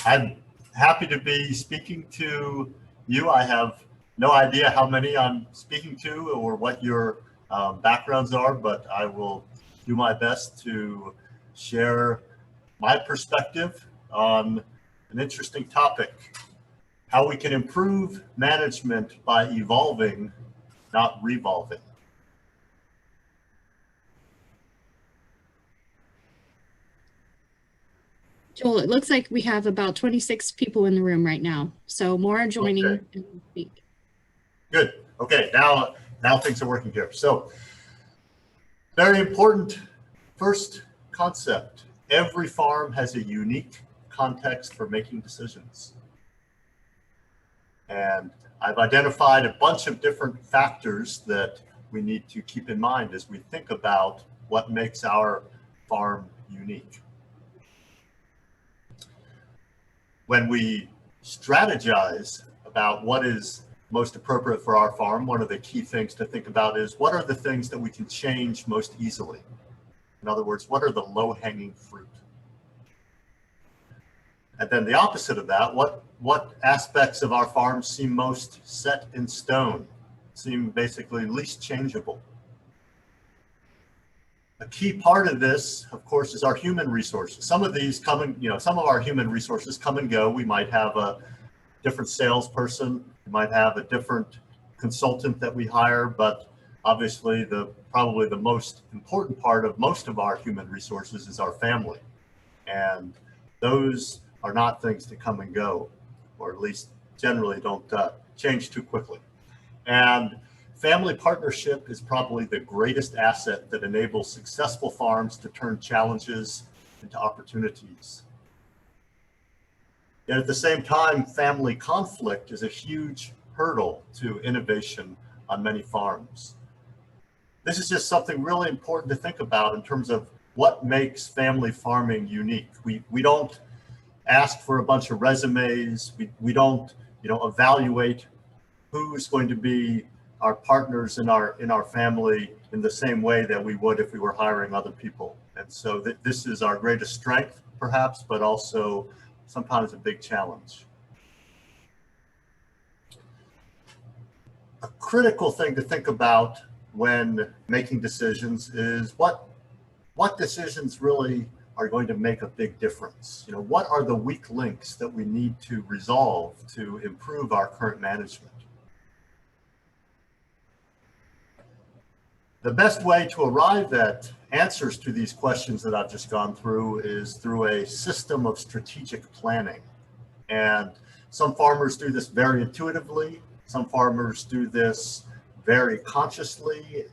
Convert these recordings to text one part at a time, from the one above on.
I'm happy to be speaking to you. I have no idea how many I'm speaking to or what your backgrounds are, but I will do my best to share my perspective on an interesting topic: how we can improve management by evolving, not revolving. Joel, it looks like we have about 26 people in the room right now, so more are joining. Okay. As we speak. Good. Okay, now things are working here. So, very important first concept. Every farm has a unique context for making decisions. And I've identified a bunch of different factors that we need to keep in mind as we think about what makes our farm unique. When we strategize about what is most appropriate for our farm, one of the key things to think about is what are the things that we can change most easily? In other words, what are the low-hanging fruit? And then the opposite of that, what aspects of our farm seem most set in stone, seem basically least changeable? A key part of this, of course, is our human resources. Some of these come and, some of our human resources come and go. We might have a different salesperson, we might have a different consultant that we hire, but obviously probably the most important part of most of our human resources is our family. And those are not things to come and go, or at least generally don't change too quickly. And family partnership is probably the greatest asset that enables successful farms to turn challenges into opportunities. Yet at the same time, family conflict is a huge hurdle to innovation on many farms. This is just something really important to think about in terms of what makes family farming unique. We don't ask for a bunch of resumes. We don't evaluate who's going to be our partners in our family in the same way that we would if we were hiring other people. And so this is our greatest strength, perhaps, but also sometimes a big challenge. A critical thing to think about when making decisions is what decisions really are going to make a big difference. What are the weak links that we need to resolve to improve our current management? The best way to arrive at answers to these questions that I've just gone through is through a system of strategic planning. And some farmers do this very intuitively. Some farmers do this very consciously.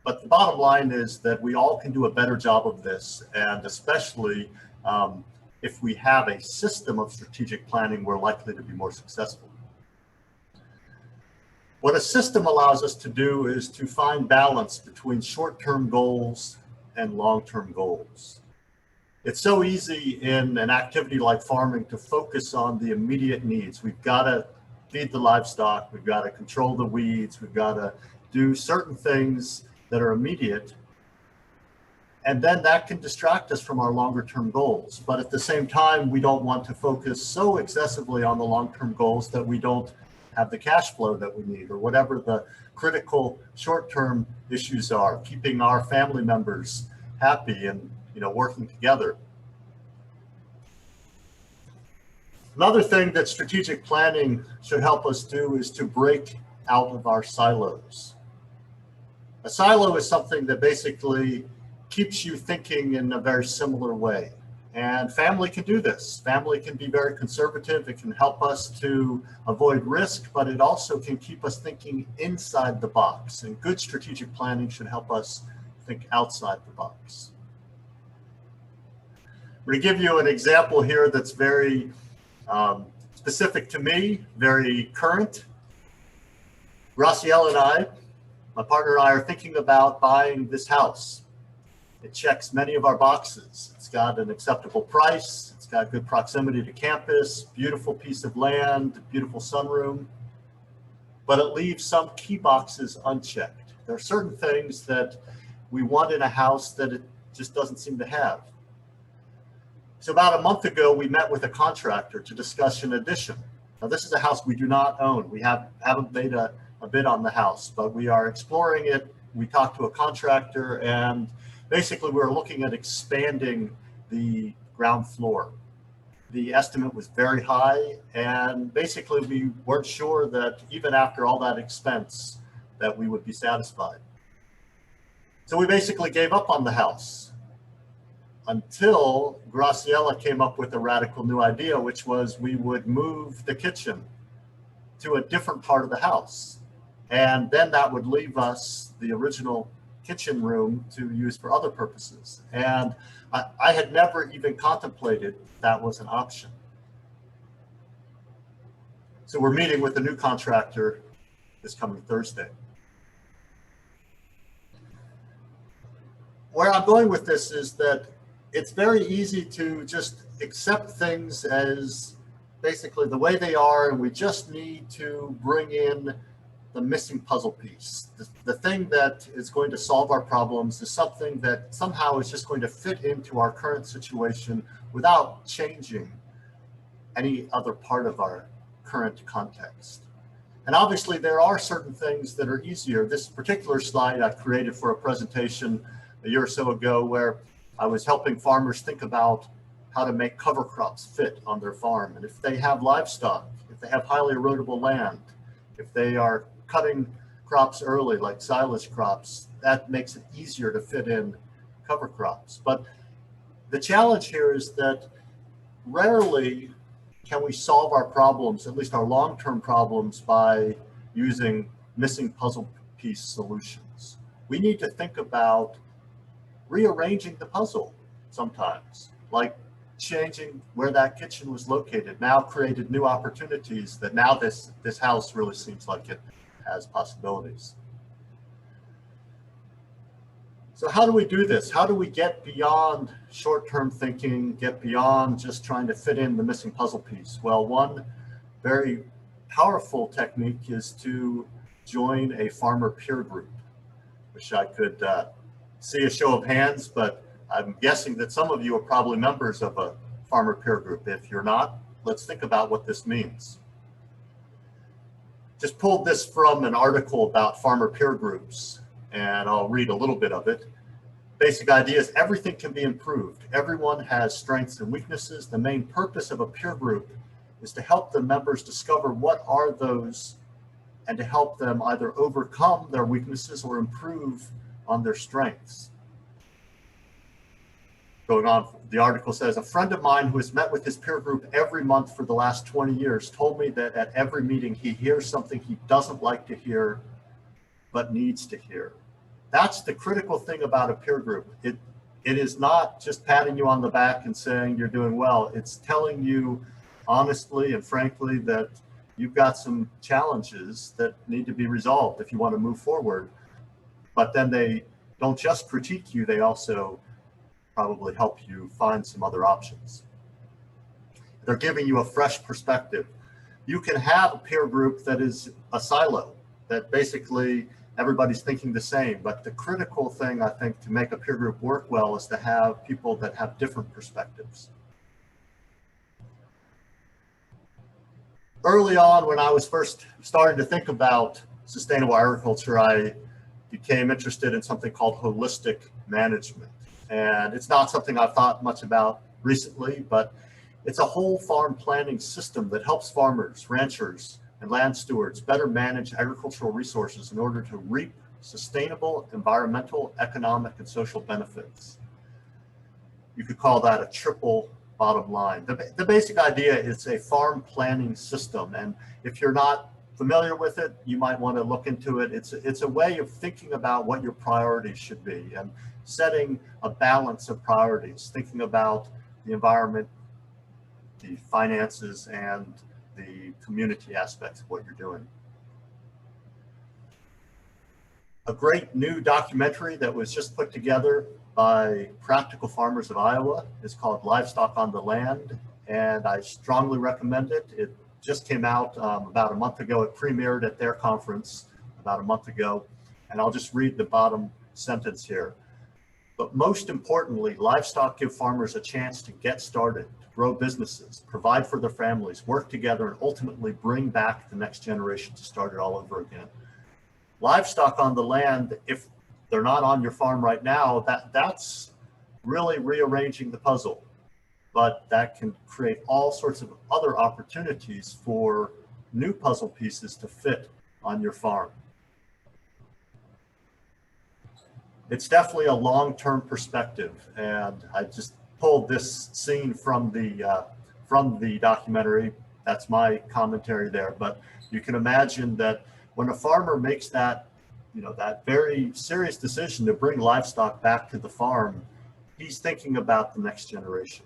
But the bottom line is that we all can do a better job of this. And especially if we have a system of strategic planning, we're likely to be more successful. What a system allows us to do is to find balance between short-term goals and long-term goals. It's so easy in an activity like farming to focus on the immediate needs. We've got to feed the livestock, we've got to control the weeds, we've got to do certain things that are immediate, and then that can distract us from our longer-term goals. But at the same time, we don't want to focus so excessively on the long-term goals that we don't have the cash flow that we need, or whatever the critical short-term issues are, keeping our family members happy and working together. Another thing that strategic planning should help us do is to break out of our silos. A silo is something that basically keeps you thinking in a very similar way. And family can do this. Family can be very conservative. It can help us to avoid risk, but it also can keep us thinking inside the box. And good strategic planning should help us think outside the box. We're going to give you an example here that's very specific to me, very current. Graciela and I, my partner and I, are thinking about buying this house. It checks many of our boxes. It's got an acceptable price. It's got good proximity to campus, beautiful piece of land, beautiful sunroom, but it leaves some key boxes unchecked. There are certain things that we want in a house that it just doesn't seem to have. So about a month ago, we met with a contractor to discuss an addition. Now, this is a house we do not own. We haven't made a bid on the house, but we are exploring it. We talked to a contractor, and basically we were looking at expanding the ground floor. The estimate was very high, and basically we weren't sure that even after all that expense that we would be satisfied. So we basically gave up on the house until Graciela came up with a radical new idea, which was we would move the kitchen to a different part of the house. And then that would leave us the original kitchen room to use for other purposes. And I had never even contemplated that was an option. So we're meeting with a new contractor this coming Thursday. Where I'm going with this is that it's very easy to just accept things as basically the way they are, and we just need to bring in the missing puzzle piece. The thing that is going to solve our problems is something that somehow is just going to fit into our current situation without changing any other part of our current context. And obviously there are certain things that are easier. This particular slide I created for a presentation a year or so ago where I was helping farmers think about how to make cover crops fit on their farm. And if they have livestock, if they have highly erodible land, if they are cutting crops early like silage crops, that makes it easier to fit in cover crops. But the challenge here is that rarely can we solve our problems, at least our long-term problems, by using missing puzzle piece solutions. We need to think about rearranging the puzzle sometimes, like changing where that kitchen was located now created new opportunities that now this house really seems like it has possibilities. So how do we do this? How do we get beyond short-term thinking, get beyond just trying to fit in the missing puzzle piece? Well, one very powerful technique is to join a farmer peer group. Wish I could see a show of hands, but I'm guessing that some of you are probably members of a farmer peer group. If you're not, let's think about what this means. Just pulled this from an article about farmer peer groups, and I'll read a little bit of it. Basic idea is everything can be improved. Everyone has strengths and weaknesses. The main purpose of a peer group is to help the members discover what are those and to help them either overcome their weaknesses or improve on their strengths. Going on, the article says, a friend of mine who has met with his peer group every month for the last 20 years told me that at every meeting he hears something he doesn't like to hear, but needs to hear. That's the critical thing about a peer group. It is not just patting you on the back and saying you're doing well. It's telling you honestly and frankly that you've got some challenges that need to be resolved if you want to move forward. But then they don't just critique you, they also probably help you find some other options. They're giving you a fresh perspective. You can have a peer group that is a silo, that basically everybody's thinking the same, but the critical thing I think to make a peer group work well is to have people that have different perspectives. Early on, when I was first starting to think about sustainable agriculture, I became interested in something called holistic management. And it's not something I've thought much about recently, but it's a whole farm planning system that helps farmers, ranchers, and land stewards better manage agricultural resources in order to reap sustainable environmental, economic, and social benefits. You could call that a triple bottom line. The basic idea is a farm planning system, and if you're not familiar with it, you might want to look into it. It's a way of thinking about what your priorities should be and setting a balance of priorities, thinking about the environment, the finances, and the community aspects of what you're doing. A great new documentary that was just put together by Practical Farmers of Iowa is called Livestock on the Land, and I strongly recommend it. It just came out about a month ago. It premiered at their conference about a month ago, and I'll just read the bottom sentence here. But most importantly, livestock give farmers a chance to get started, to grow businesses, provide for their families, work together, and ultimately bring back the next generation to start it all over again. Livestock on the land, if they're not on your farm right now, that's really rearranging the puzzle. But that can create all sorts of other opportunities for new puzzle pieces to fit on your farm. It's definitely a long-term perspective, and I just pulled this scene from the documentary. That's my commentary there, but you can imagine that when a farmer makes that, that very serious decision to bring livestock back to the farm, he's thinking about the next generation.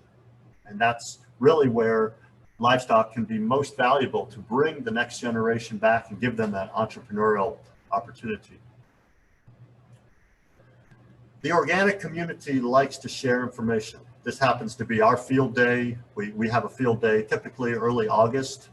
And that's really where livestock can be most valuable, to bring the next generation back and give them that entrepreneurial opportunity. The organic community likes to share information. This happens to be our field day. We have a field day typically early August.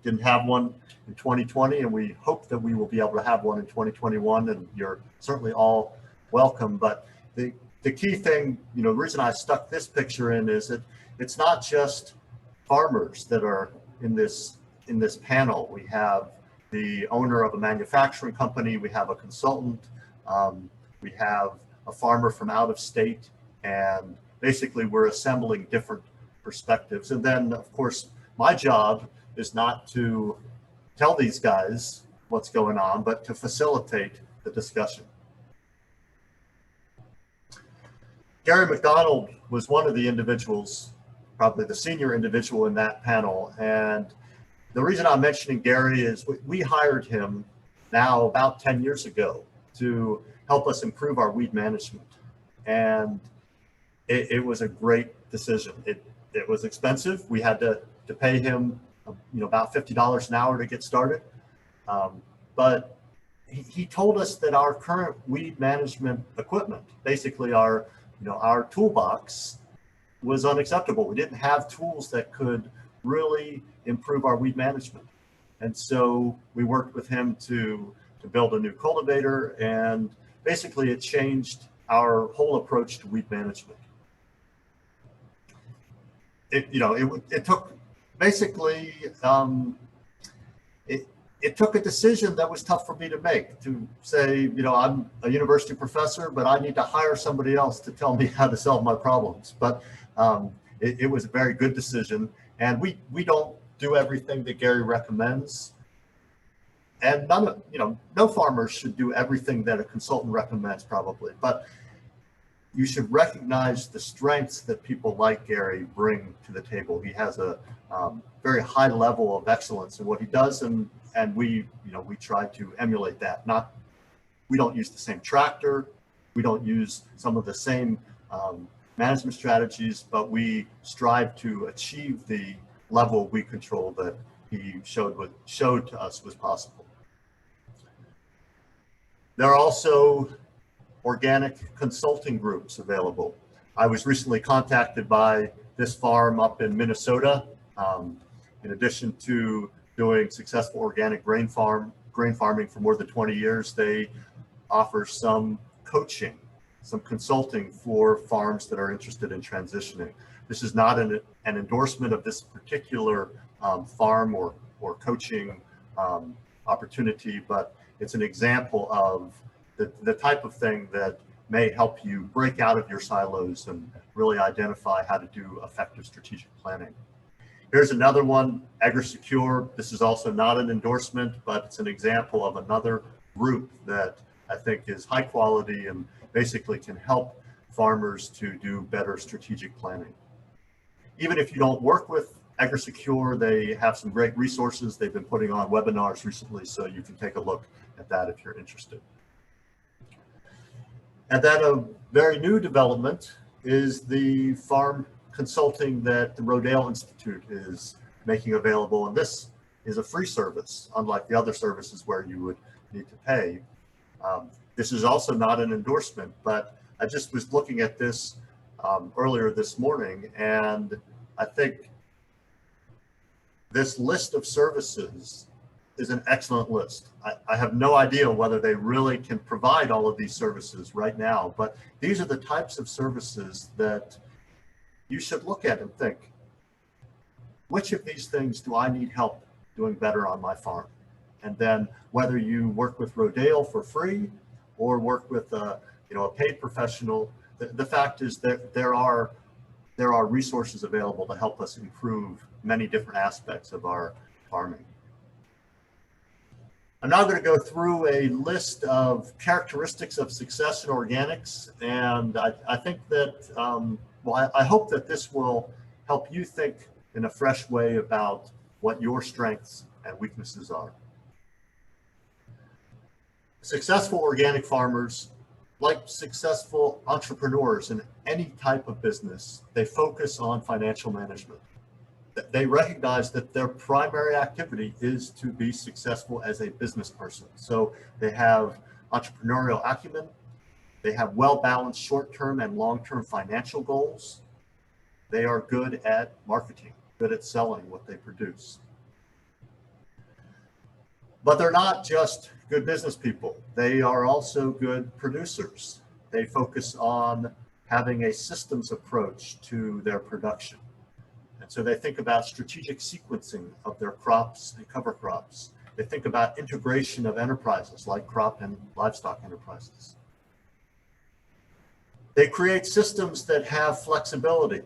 Didn't have one in 2020, and we hope that we will be able to have one in 2021, and you're certainly all welcome. But the key thing, the reason I stuck this picture in is that it's not just farmers that are in this panel. We have the owner of a manufacturing company, we have a consultant, we have a farmer from out of state, and basically we're assembling different perspectives. And then, of course, my job is not to tell these guys what's going on, but to facilitate the discussion. Gary Mcdonald was one of the individuals, probably the senior individual in that panel. And the reason I'm mentioning Gary is we hired him now about 10 years ago to help us improve our weed management. And it was a great decision. It was expensive. We had to pay him about $50 an hour to get started. But he told us that our current weed management equipment, basically our toolbox, was unacceptable. We didn't have tools that could really improve our weed management. And so we worked with him to build a new cultivator, and basically it changed our whole approach to weed management. It took basically, it took a decision that was tough for me to make, to say, I'm a university professor, but I need to hire somebody else to tell me how to solve my problems. But it was a very good decision. And we don't do everything that Gary recommends. And no farmers should do everything that a consultant recommends, probably. But you should recognize the strengths that people like Gary bring to the table. He has a very high level of excellence in what he does, and we try to emulate that. We don't use the same tractor, we don't use some of the same management strategies, but we strive to achieve the level of weed control that he showed to us was possible. There are also organic consulting groups available. I was recently contacted by this farm up in Minnesota. In addition to doing successful organic grain farming for more than 20 years, they offer some coaching, some consulting for farms that are interested in transitioning. This is not an endorsement of this particular farm or coaching opportunity, but it's an example of the type of thing that may help you break out of your silos and really identify how to do effective strategic planning. Here's another one, Agri-Secure. This is also not an endorsement, but it's an example of another group that I think is high quality and basically can help farmers to do better strategic planning. Even if you don't work with Agri-Secure, they have some great resources. They've been putting on webinars recently, so you can take a look at that if you're interested. And then a very new development is the farm consulting that the Rodale Institute is making available. And this is a free service, unlike the other services where you would need to pay. This is also not an endorsement, but I just was looking at this earlier this morning, and I think this list of services is an excellent list. I have no idea whether they really can provide all of these services right now, but these are the types of services that you should look at and think, which of these things do I need help doing better on my farm? And then whether you work with Rodale for free or work with a paid professional, the fact is that there are resources available to help us improve many different aspects of our farming. I'm now going to go through a list of characteristics of success in organics, and I think that, I hope that this will help you think in a fresh way about what your strengths and weaknesses are. Successful organic farmers, like successful entrepreneurs in any type of business, they focus on financial management. They recognize that their primary activity is to be successful as a business person. So they have entrepreneurial acumen, they have well-balanced short-term and long-term financial goals. They are good at marketing, good at selling what they produce. But they're not just good business people. They are also good producers. They focus on having a systems approach to their production. And so they think about strategic sequencing of their crops and cover crops. They think about integration of enterprises like crop and livestock enterprises. They create systems that have flexibility.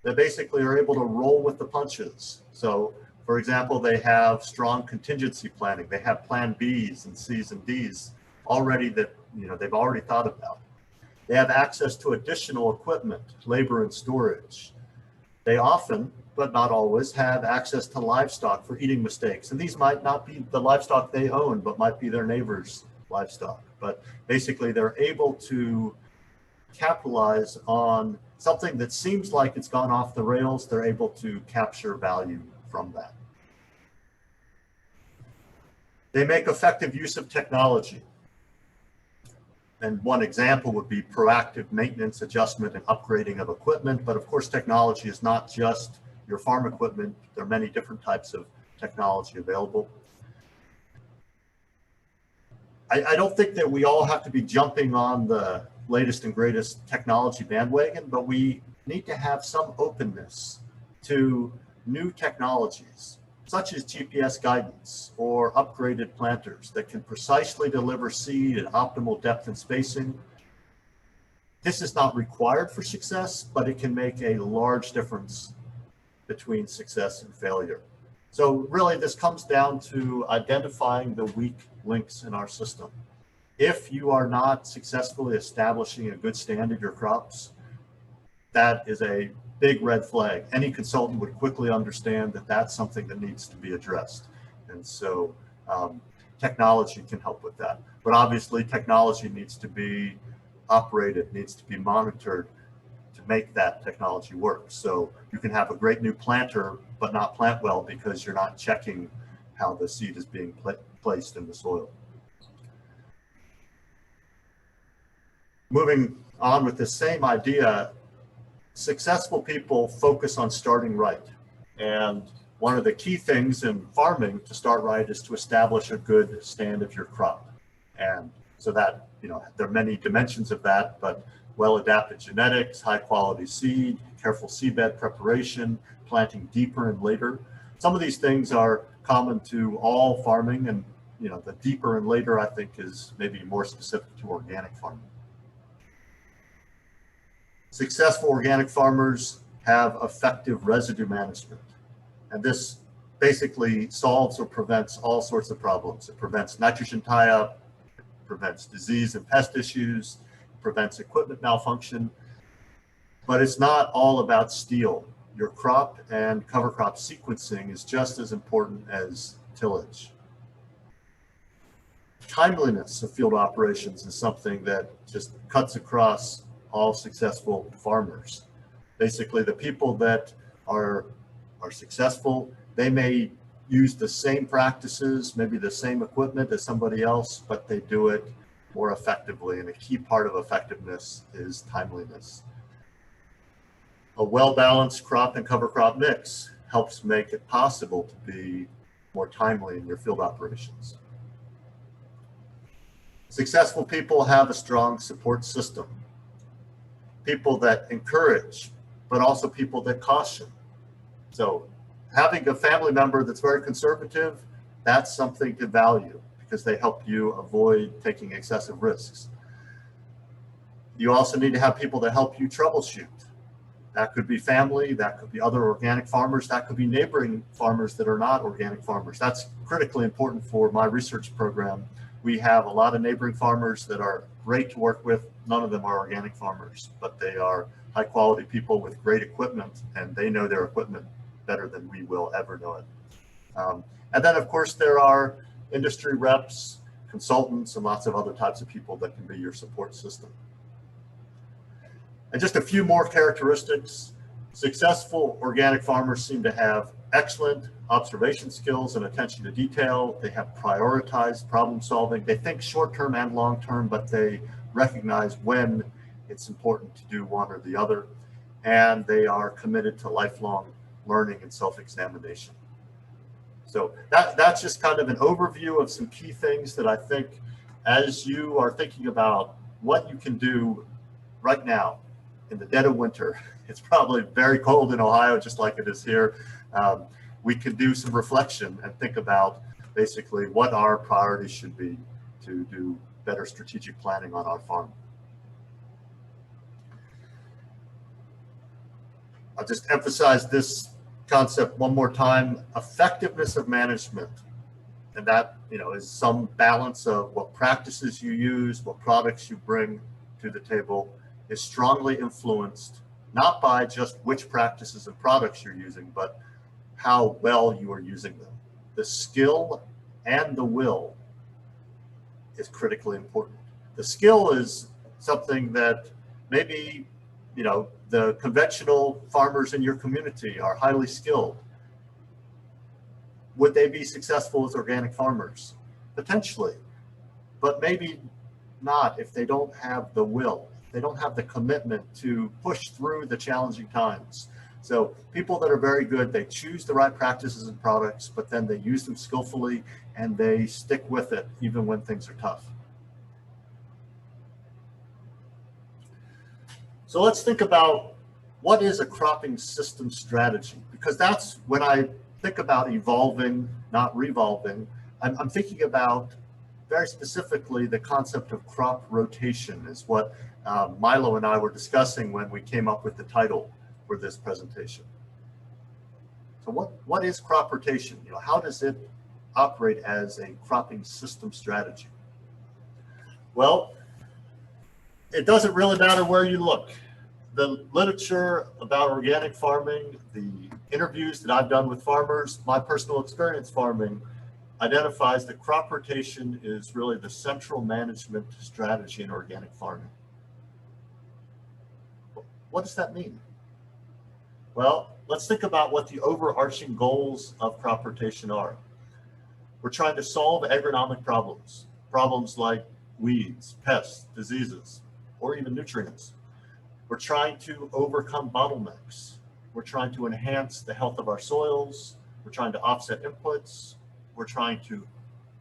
They basically are able to roll with the punches. So, for example, they have strong contingency planning. They have plan Bs and Cs and Ds already that they've already thought about. They have access to additional equipment, labor, and storage. They often, but not always, have access to livestock for eating mistakes. And these might not be the livestock they own, but might be their neighbor's livestock. But basically, they're able to capitalize on something that seems like it's gone off the rails. They're able to capture value from that. They make effective use of technology. And one example would be proactive maintenance, adjustment, and upgrading of equipment. But of course, technology is not just your farm equipment. There are many different types of technology available. I don't think that we all have to be jumping on the latest and greatest technology bandwagon, but we need to have some openness to new technologies, such as GPS guidance or upgraded planters that can precisely deliver seed at optimal depth and spacing. This is not required for success, but it can make a large difference between success and failure. So really, this comes down to identifying the weak links in our system. If you are not successfully establishing a good stand of your crops, that is a big red flag. Any consultant would quickly understand that that's something that needs to be addressed. And so technology can help with that. But obviously, technology needs to be operated, needs to be monitored to make that technology work. So you can have a great new planter, but not plant well because you're not checking how the seed is being placed in the soil. Moving on with the same idea, successful people focus on starting right. And one of the key things in farming to start right is to establish a good stand of your crop. And so that, there are many dimensions of that, but well-adapted genetics, high-quality seed, careful seedbed preparation, planting deeper and later. Some of these things are common to all farming, and the deeper and later, I think, is maybe more specific to organic farming. Successful organic farmers have effective residue management, and this basically solves or prevents all sorts of problems. It prevents nitrogen tie-up, prevents disease and pest issues, prevents equipment malfunction, but it's not all about steel. Your crop and cover crop sequencing is just as important as tillage. Timeliness of field operations is something that just cuts across all successful farmers. Basically, the people that are successful, they may use the same practices, maybe the same equipment as somebody else, but they do it more effectively. And a key part of effectiveness is timeliness. A well-balanced crop and cover crop mix helps make it possible to be more timely in your field operations. Successful people have a strong support system. People that encourage, but also people that caution. So having a family member that's very conservative, that's something to value because they help you avoid taking excessive risks. You also need to have people that help you troubleshoot. That could be family, that could be other organic farmers, that could be neighboring farmers that are not organic farmers. That's critically important for my research program. We have a lot of neighboring farmers that are great to work with. None of them are organic farmers, but they are high quality people with great equipment, and they know their equipment better than we will ever know it. And then of course there are industry reps, consultants, and lots of other types of people that can be your support system. And just a few more characteristics. Successful organic farmers seem to have excellent observation skills and attention to detail. They have prioritized problem solving. They think short-term and long-term, but they recognize when it's important to do one or the other. And they are committed to lifelong learning and self-examination. So that's just kind of an overview of some key things that I think as you are thinking about what you can do right now in the dead of winter. It's probably very cold in Ohio, just like it is here. We can do some reflection and think about basically what our priorities should be to do better strategic planning on our farm. I'll just emphasize this concept one more time: effectiveness of management. And that, is some balance of what practices you use, what products you bring to the table, is strongly influenced not by just which practices and products you're using, but how well you are using them. The skill and the will is critically important. The skill is something that maybe, the conventional farmers in your community are highly skilled. Would they be successful as organic farmers? Potentially, but maybe not if they don't have the will. They don't have the commitment to push through the challenging times. So people that are very good, they choose the right practices and products, but then they use them skillfully and they stick with it even when things are tough. So let's think about what is a cropping system strategy, because that's when I think about evolving, not revolving, I'm thinking about very specifically the concept of crop rotation is what Milo and I were discussing when we came up with the title for this presentation. So what is crop rotation? How does it operate as a cropping system strategy? Well, it doesn't really matter where you look. The literature about organic farming, the interviews that I've done with farmers, my personal experience farming, identifies that crop rotation is really the central management strategy in organic farming. What does that mean? Well, let's think about what the overarching goals of crop rotation are. We're trying to solve agronomic problems, problems like weeds, pests, diseases, or even nutrients. We're trying to overcome bottlenecks. We're trying to enhance the health of our soils. We're trying to offset inputs. We're trying to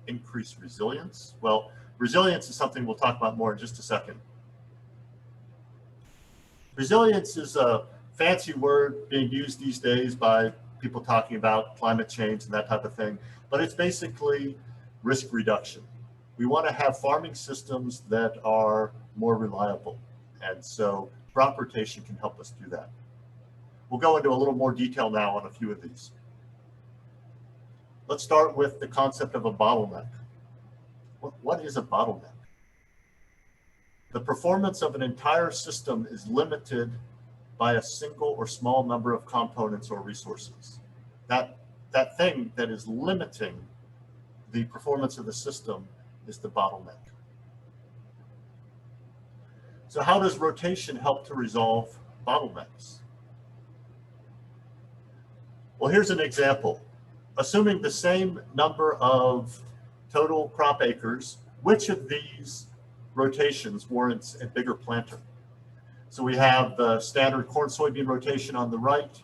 increase resilience. Well, resilience is something we'll talk about more in just a second. Resilience is a fancy word being used these days by people talking about climate change and that type of thing, but it's basically risk reduction. We want to have farming systems that are more reliable, and so crop rotation can help us do that. We'll go into a little more detail now on a few of these. Let's start with the concept of a bottleneck. What is a bottleneck? The performance of an entire system is limited by a single or small number of components or resources. That thing that is limiting the performance of the system is the bottleneck. So how does rotation help to resolve bottlenecks? Well, here's an example. Assuming the same number of total crop acres, which of these rotations warrants a bigger planter? So we have the standard corn soybean rotation on the right.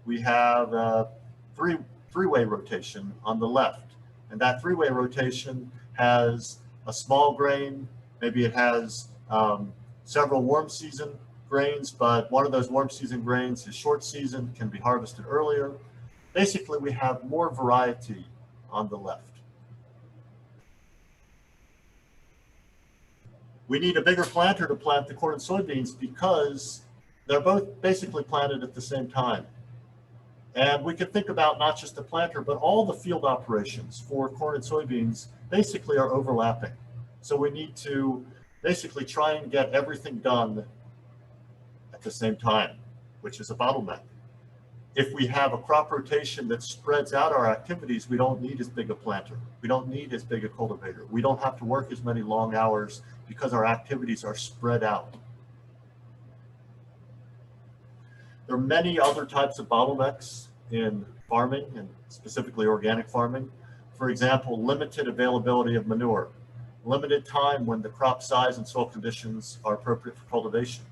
We have three three-way rotation on the left. And that three-way rotation has a small grain, maybe it has several warm season grains, but one of those warm season grains is short season, can be harvested earlier. Basically, we have more variety on the left. We need a bigger planter to plant the corn and soybeans because they're both basically planted at the same time. And we could think about not just the planter, but all the field operations for corn and soybeans basically are overlapping. So we need to basically try and get everything done at the same time, which is a bottleneck. If we have a crop rotation that spreads out our activities, we don't need as big a planter. We don't need as big a cultivator. We don't have to work as many long hours because our activities are spread out. There are many other types of bottlenecks in farming, and specifically organic farming. For example, limited availability of manure, limited time when the crop size and soil conditions are appropriate for cultivation,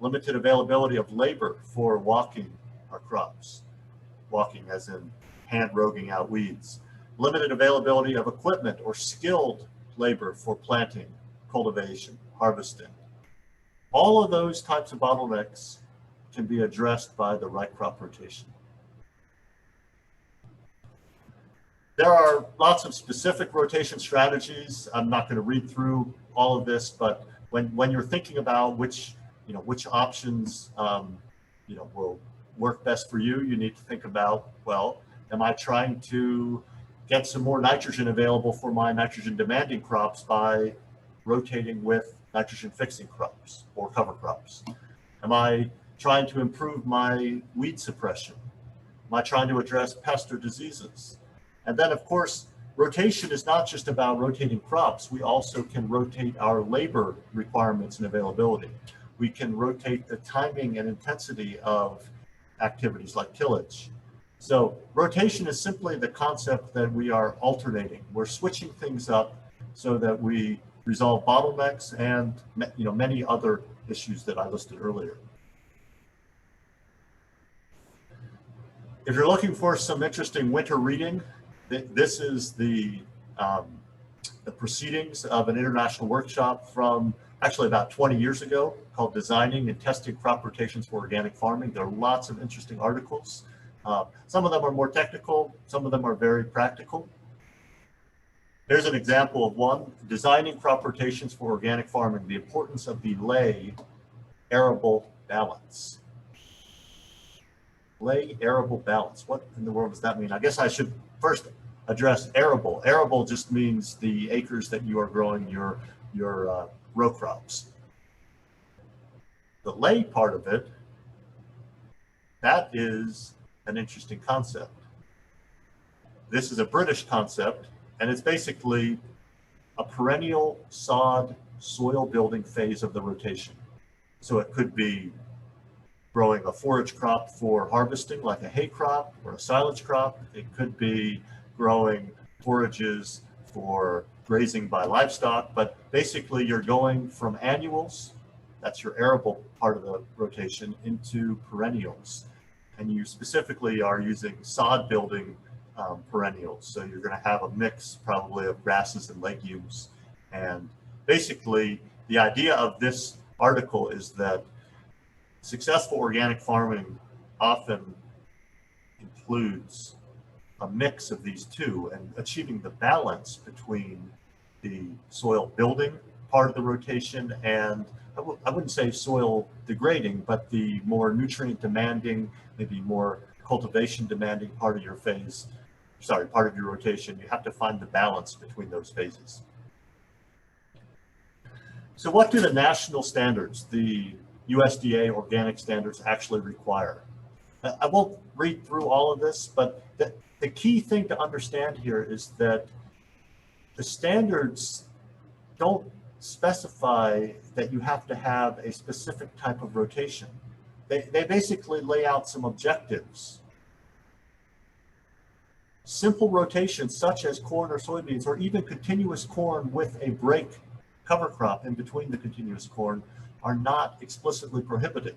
limited availability of labor for walking our crops, walking as in hand roguing out weeds, limited availability of equipment or skilled labor for planting, cultivation, harvesting. All of those types of bottlenecks can be addressed by the right crop rotation. There are lots of specific rotation strategies. I'm not going to read through all of this, but when you're thinking about which options will work best for you, you need to think about, well, am I trying to get some more nitrogen available for my nitrogen demanding crops by rotating with nitrogen fixing crops or cover crops? Am I trying to improve my weed suppression? Am I trying to address pest or diseases? And then, of course, rotation is not just about rotating crops. We also can rotate our labor requirements and availability. We can rotate the timing and intensity of activities like tillage. So rotation is simply the concept that we are alternating. We're switching things up so that we resolve bottlenecks and many other issues that I listed earlier. If you're looking for some interesting winter reading, this is the proceedings of an international workshop from actually about 20 years ago called Designing and Testing Crop Rotations for Organic Farming. There are lots of interesting articles. Some of them are more technical, some of them are very practical. Here's an example of one: Designing Crop Rotations for Organic Farming, the importance of the lay-arable balance. Lay-arable balance. What in the world does that mean? I guess I should first address arable. Arable just means the acres that you are growing your row crops. The lay part of it, that is an interesting concept. This is a British concept, and it's basically a perennial sod soil building phase of the rotation. So it could be growing a forage crop for harvesting, like a hay crop or a silage crop. It could be growing forages for grazing by livestock, but basically you're going from annuals, that's your arable part of the rotation, into perennials. And you specifically are using sod building perennials. So you're going to have a mix probably of grasses and legumes. And basically the idea of this article is that successful organic farming often includes a mix of these two, and achieving the balance between the soil building part of the rotation and I wouldn't say soil degrading, but the more nutrient demanding, maybe more cultivation demanding part of your rotation. You have to find the balance between those phases. So what do the national standards, the USDA organic standards, actually require? I won't read through all of this, but the key thing to understand here is that the standards don't specify that you have to have a specific type of rotation. They basically lay out some objectives. Simple rotations such as corn or soybeans, or even continuous corn with a break cover crop in between the continuous corn, are not explicitly prohibited.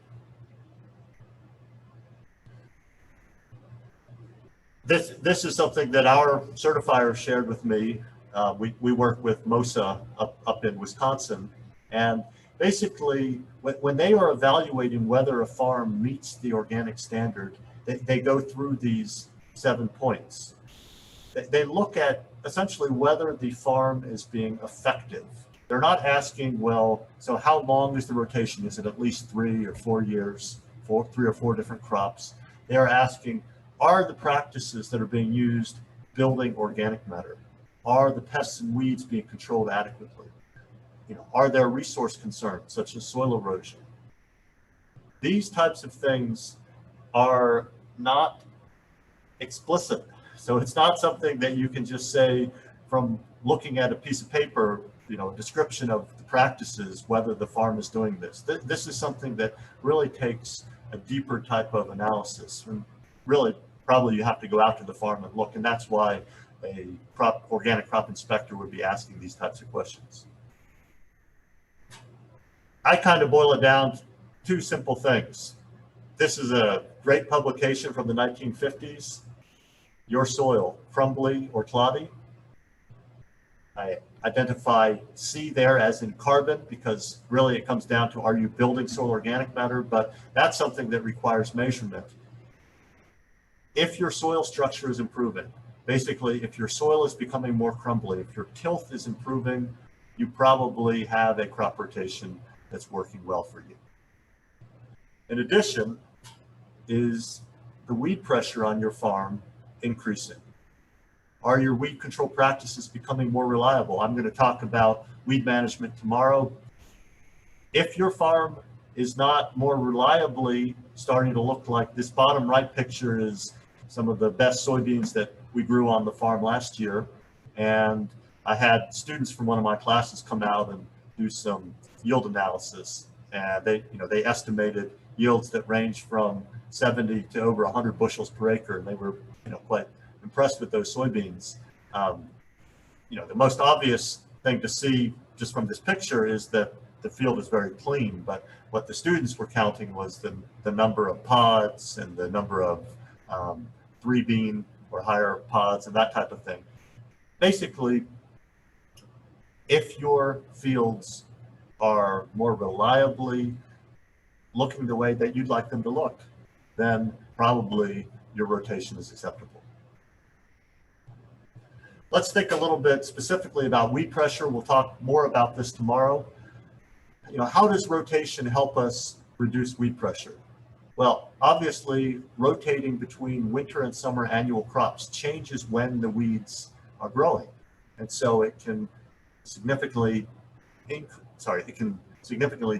This is something that our certifier shared with me. We work with MOSA up in Wisconsin, and basically when they are evaluating whether a farm meets the organic standard, they go through these 7 points. They look at essentially whether the farm is being effective. They're not asking, well, so how long is the rotation? Is it at least 3 or 4 years, 3 or 4 different crops? They are asking, are the practices that are being used building organic matter? Are the pests and weeds being controlled adequately? Are there resource concerns such as soil erosion? These types of things are not explicit. So it's not something that you can just say from looking at a piece of paper, description of the practices, whether the farm is doing this. This is something that really takes a deeper type of analysis. And really, probably you have to go out to the farm and look, and that's why a organic crop inspector would be asking these types of questions. I kind of boil it down to 2 simple things. This is a great publication from the 1950s. Your soil, crumbly or cloddy? I identify C there as in carbon, because really it comes down to, are you building soil organic matter? But that's something that requires measurement. If your soil structure is improving, basically if your soil is becoming more crumbly, if your tilth is improving, you probably have a crop rotation that's working well for you. In addition, is the weed pressure on your farm increasing? Are your weed control practices becoming more reliable? I'm going to talk about weed management tomorrow. If your farm is not more reliably starting to look like this bottom right picture is some of the best soybeans that we grew on the farm last year. And I had students from one of my classes come out and do some yield analysis. And they estimated yields that range from 70 to over 100 bushels per acre. And they were quite impressed with those soybeans. The most obvious thing to see just from this picture is that the field is very clean, but what the students were counting was the number of pods and the number of 3 bean or higher pods and that type of thing. Basically, if your fields are more reliably looking the way that you'd like them to look, then probably your rotation is acceptable. Let's think a little bit specifically about weed pressure. We'll talk more about this tomorrow. How does rotation help us reduce weed pressure? Well, obviously, rotating between winter and summer annual crops changes when the weeds are growing. And so it can significantly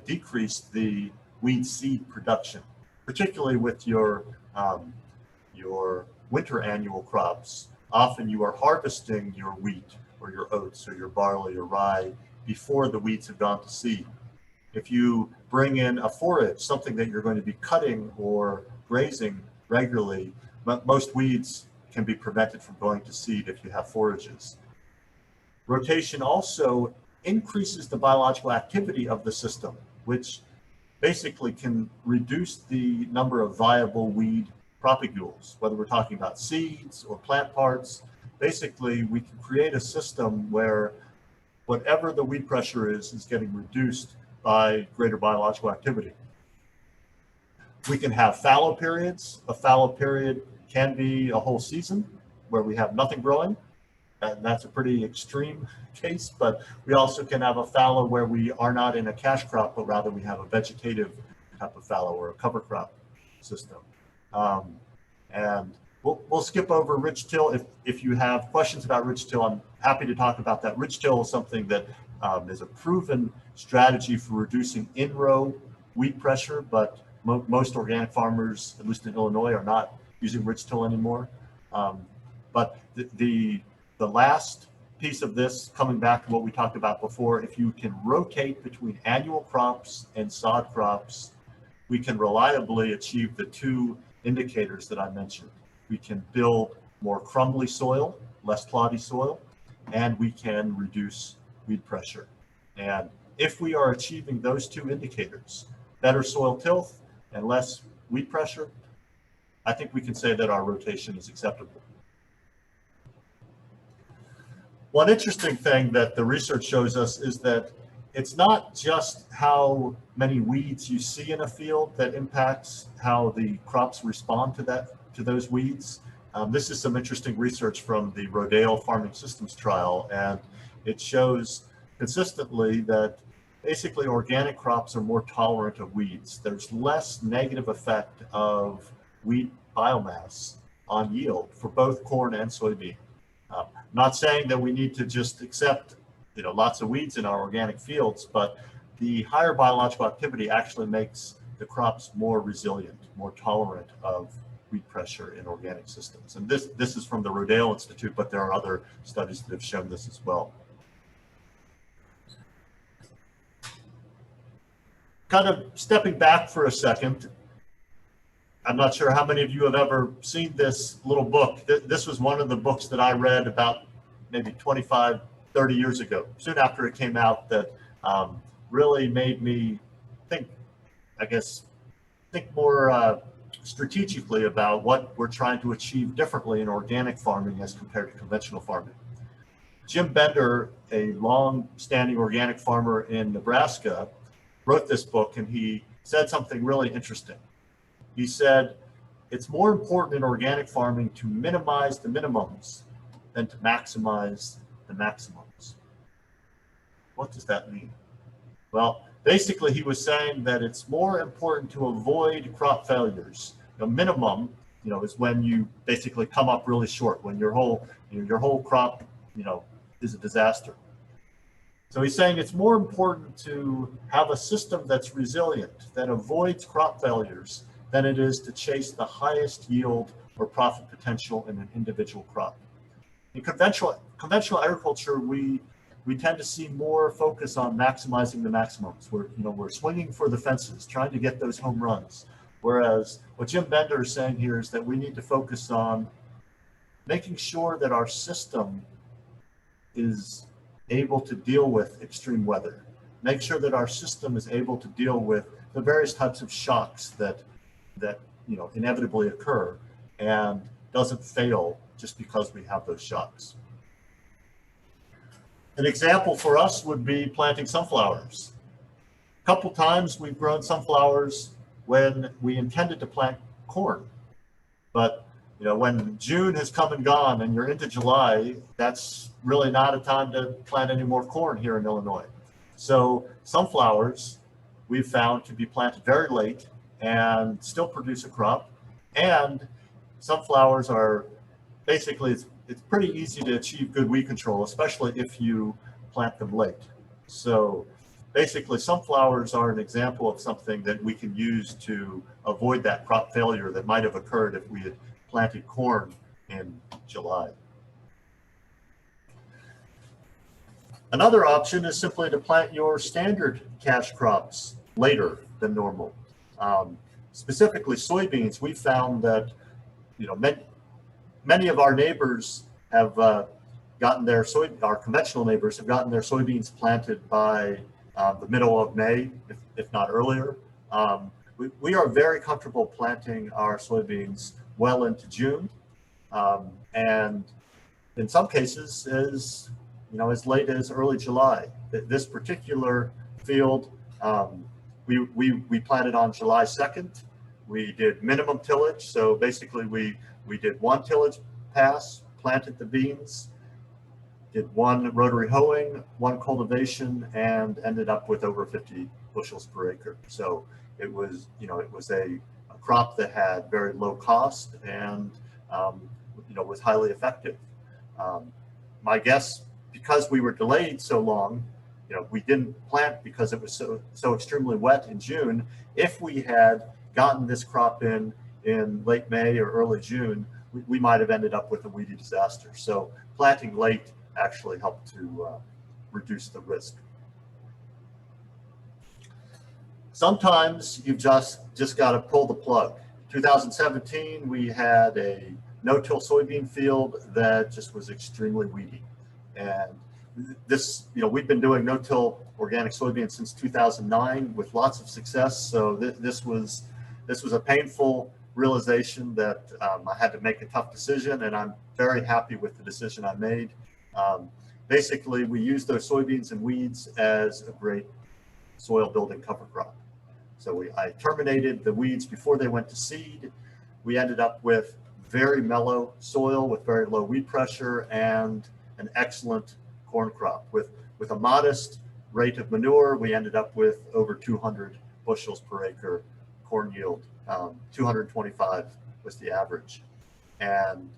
decrease the weed seed production, particularly with your winter annual crops. Often you are harvesting your wheat or your oats or your barley or rye before the weeds have gone to seed. If you bring in a forage, something that you're going to be cutting or grazing regularly, most weeds can be prevented from going to seed if you have forages. Rotation also increases the biological activity of the system, which basically can reduce the number of viable weed propagules, whether we're talking about seeds or plant parts. Basically, we can create a system where whatever the weed pressure is getting reduced by greater biological activity. We can have fallow periods. A fallow period can be a whole season where we have nothing growing, and that's a pretty extreme case, but we also can have a fallow where we are not in a cash crop, but rather we have a vegetative type of fallow or a cover crop system. And we'll skip over ridge till. If you have questions about ridge till, I'm happy to talk about that. Ridge till is something that is a proven strategy for reducing in-row weed pressure, but most organic farmers, at least in Illinois, are not using ridge till anymore. But the last piece of this, coming back to what we talked about before, if you can rotate between annual crops and sod crops, we can reliably achieve the 2 indicators that I mentioned. We can build more crumbly soil, less cloddy soil, and we can reduce weed pressure. And if we are achieving those 2 indicators, better soil tilth and less weed pressure, I think we can say that our rotation is acceptable. One interesting thing that the research shows us is that it's not just how many weeds you see in a field that impacts how the crops respond to those weeds. This is some interesting research from the Rodale Farming Systems trial, and it shows consistently that basically organic crops are more tolerant of weeds. There's less negative effect of weed biomass on yield for both corn and soybean. Not saying that we need to just accept lots of weeds in our organic fields, but the higher biological activity actually makes the crops more resilient, more tolerant of weed pressure in organic systems. And this is from the Rodale Institute, but there are other studies that have shown this as well. Kind of stepping back for a second, I'm not sure how many of you have ever seen this little book. This was one of the books that I read about maybe 25, 30 years ago, soon after it came out, that really made me think, think more strategically about what we're trying to achieve differently in organic farming as compared to conventional farming. Jim Bender, a long-standing organic farmer in Nebraska, wrote this book, and he said something really interesting. He said, it's more important in organic farming to minimize the minimums than to maximize the maximums. What does that mean? Well, basically he was saying that it's more important to avoid crop failures. The minimum, is when you basically come up really short, when your whole crop, is a disaster. So he's saying it's more important to have a system that's resilient, that avoids crop failures, than it is to chase the highest yield or profit potential in an individual crop. In conventional agriculture, we tend to see more focus on maximizing the maximums. We're swinging for the fences, trying to get those home runs. Whereas what Jim Bender is saying here is that we need to focus on making sure that our system is able to deal with extreme weather. Make sure that our system is able to deal with the various types of shocks that inevitably occur, and doesn't fail just because we have those shocks. An example for us would be planting sunflowers. A couple times we've grown sunflowers when we intended to plant corn, but when June has come and gone and you're into July, that's really not a time to plant any more corn here in Illinois. So sunflowers we've found to be planted very late and still produce a crop. And sunflowers are basically, it's pretty easy to achieve good weed control, especially if you plant them late. So basically sunflowers are an example of something that we can use to avoid that crop failure that might have occurred if we had planted corn in July. Another option is simply to plant your standard cash crops later than normal. Specifically soybeans, we found that many of our neighbors have gotten our conventional neighbors have gotten their soybeans planted by the middle of May, if not earlier. We are very comfortable planting our soybeans well into June, and in some cases as late as early July. This particular field, we planted on July 2nd. We did minimum tillage, so basically we did one tillage pass, planted the beans, did one rotary hoeing, one cultivation, and ended up with over 50 bushels per acre. So it was a crop that had very low cost and was highly effective. My guess, because we were delayed so long, we didn't plant because it was so extremely wet in June. If we had gotten this crop in late May or early June, we might have ended up with a weedy disaster. So planting late actually helped to reduce the risk. Sometimes you've just got to pull the plug. 2017, we had a no-till soybean field that just was extremely weedy. And this, we've been doing no-till organic soybean since 2009 with lots of success. So this was a painful realization that I had to make a tough decision, and I'm very happy with the decision I made. basically we use those soybeans and weeds as a great soil building cover crop. So I terminated the weeds before they went to seed. We ended up with very mellow soil with very low weed pressure and an excellent corn crop. With a modest rate of manure, we ended up with over 200 bushels per acre corn yield. 225 was the average. And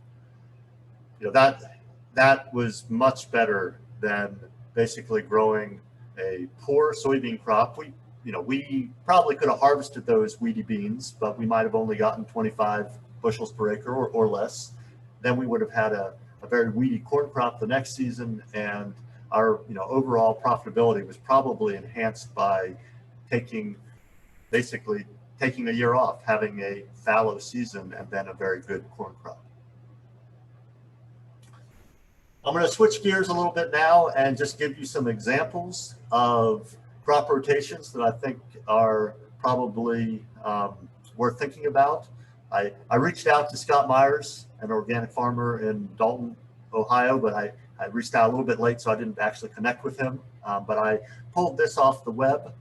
that was much better than basically growing a poor soybean crop. We probably could have harvested those weedy beans, but we might have only gotten 25 bushels per acre or less. Then we would have had a very weedy corn crop the next season, and our overall profitability was probably enhanced by basically taking a year off, having a fallow season, and then a very good corn crop. I'm going to switch gears a little bit now and just give you some examples of crop rotations that I think are probably worth thinking about. I reached out to Scott Myers, an organic farmer in Dalton, Ohio, but I reached out a little bit late, so I didn't actually connect with him. But I pulled this off the web.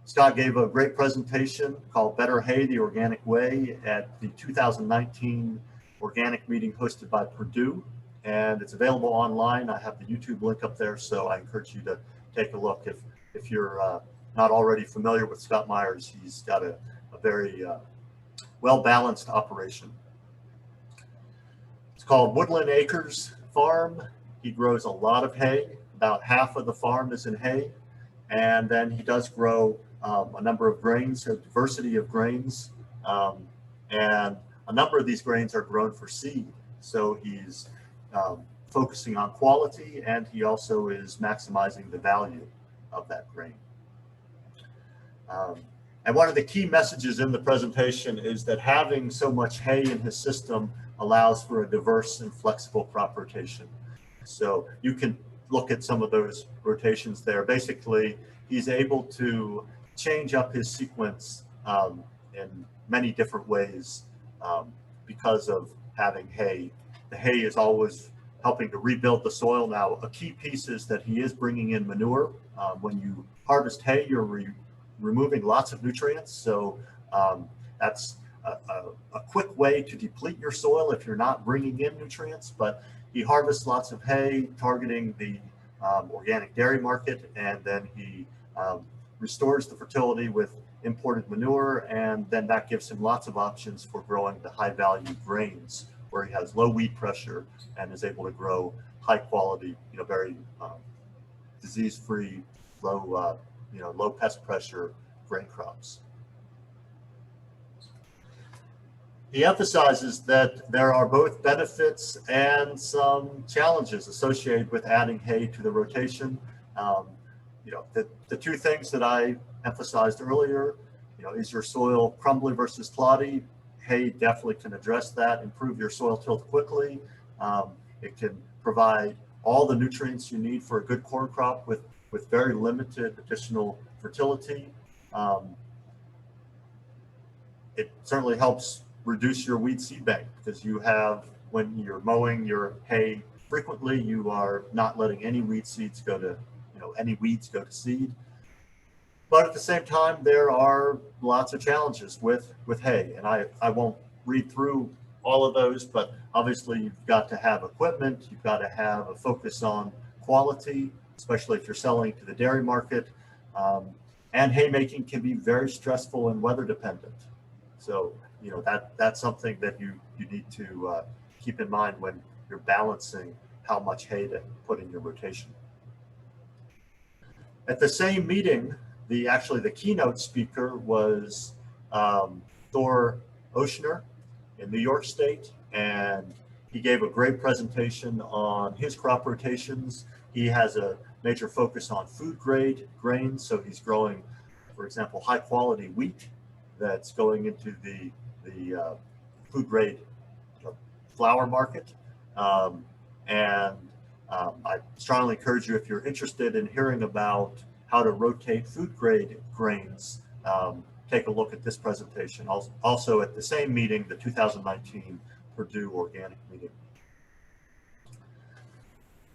Scott gave a great presentation called Better Hay, the Organic Way at the 2019 organic meeting hosted by Purdue. And it's available online. I have the YouTube link up there, so I encourage you to take a look. If you're not already familiar with Scott Myers, he's got a very well-balanced operation. It's called Woodland Acres Farm. He grows a lot of hay. About half of the farm is in hay. And then he does grow a number of grains, a diversity of grains. And a number of these grains are grown for seed. So he's focusing on quality, and he also is maximizing the value of that grain. And one of the key messages in the presentation is that having so much hay in his system allows for a diverse and flexible crop rotation. So you can look at some of those rotations there. Basically, he's able to change up his sequence in many different ways because of having hay. The hay is always helping to rebuild the soil. Now, a key piece is that he is bringing in manure. When you harvest hay, you're removing lots of nutrients. So that's a quick way to deplete your soil if you're not bringing in nutrients. But he harvests lots of hay, targeting the organic dairy market, and then he restores the fertility with imported manure, and then that gives him lots of options for growing the high value grains, where he has low weed pressure and is able to grow high quality, very disease-free, low pest pressure grain crops. He emphasizes that there are both benefits and some challenges associated with adding hay to the rotation. The two things that I emphasized earlier, is your soil crumbly versus cloddy? Hay definitely can address that, improve your soil tilth quickly. It can provide all the nutrients you need for a good corn crop with very limited additional fertility. It certainly helps reduce your weed seed bank, because when you're mowing your hay frequently, you are not letting any weed seeds go to, any weeds go to seed. But at the same time, there are lots of challenges with hay, and I won't read through all of those, but obviously you've got to have equipment, you've got to have a focus on quality, especially if you're selling to the dairy market, and haymaking can be very stressful and weather dependent. So that's something that you need to keep in mind when you're balancing how much hay to put in your rotation. At the same meeting, the keynote speaker was Thor Oshner in New York State, and he gave a great presentation on his crop rotations. He has a major focus on food grade grains, so he's growing, for example, high quality wheat that's going into the food grade flour market. I strongly encourage you, if you're interested in hearing about how to rotate food grade grains, take a look at this presentation. Also at the same meeting, the 2019 Purdue Organic Meeting.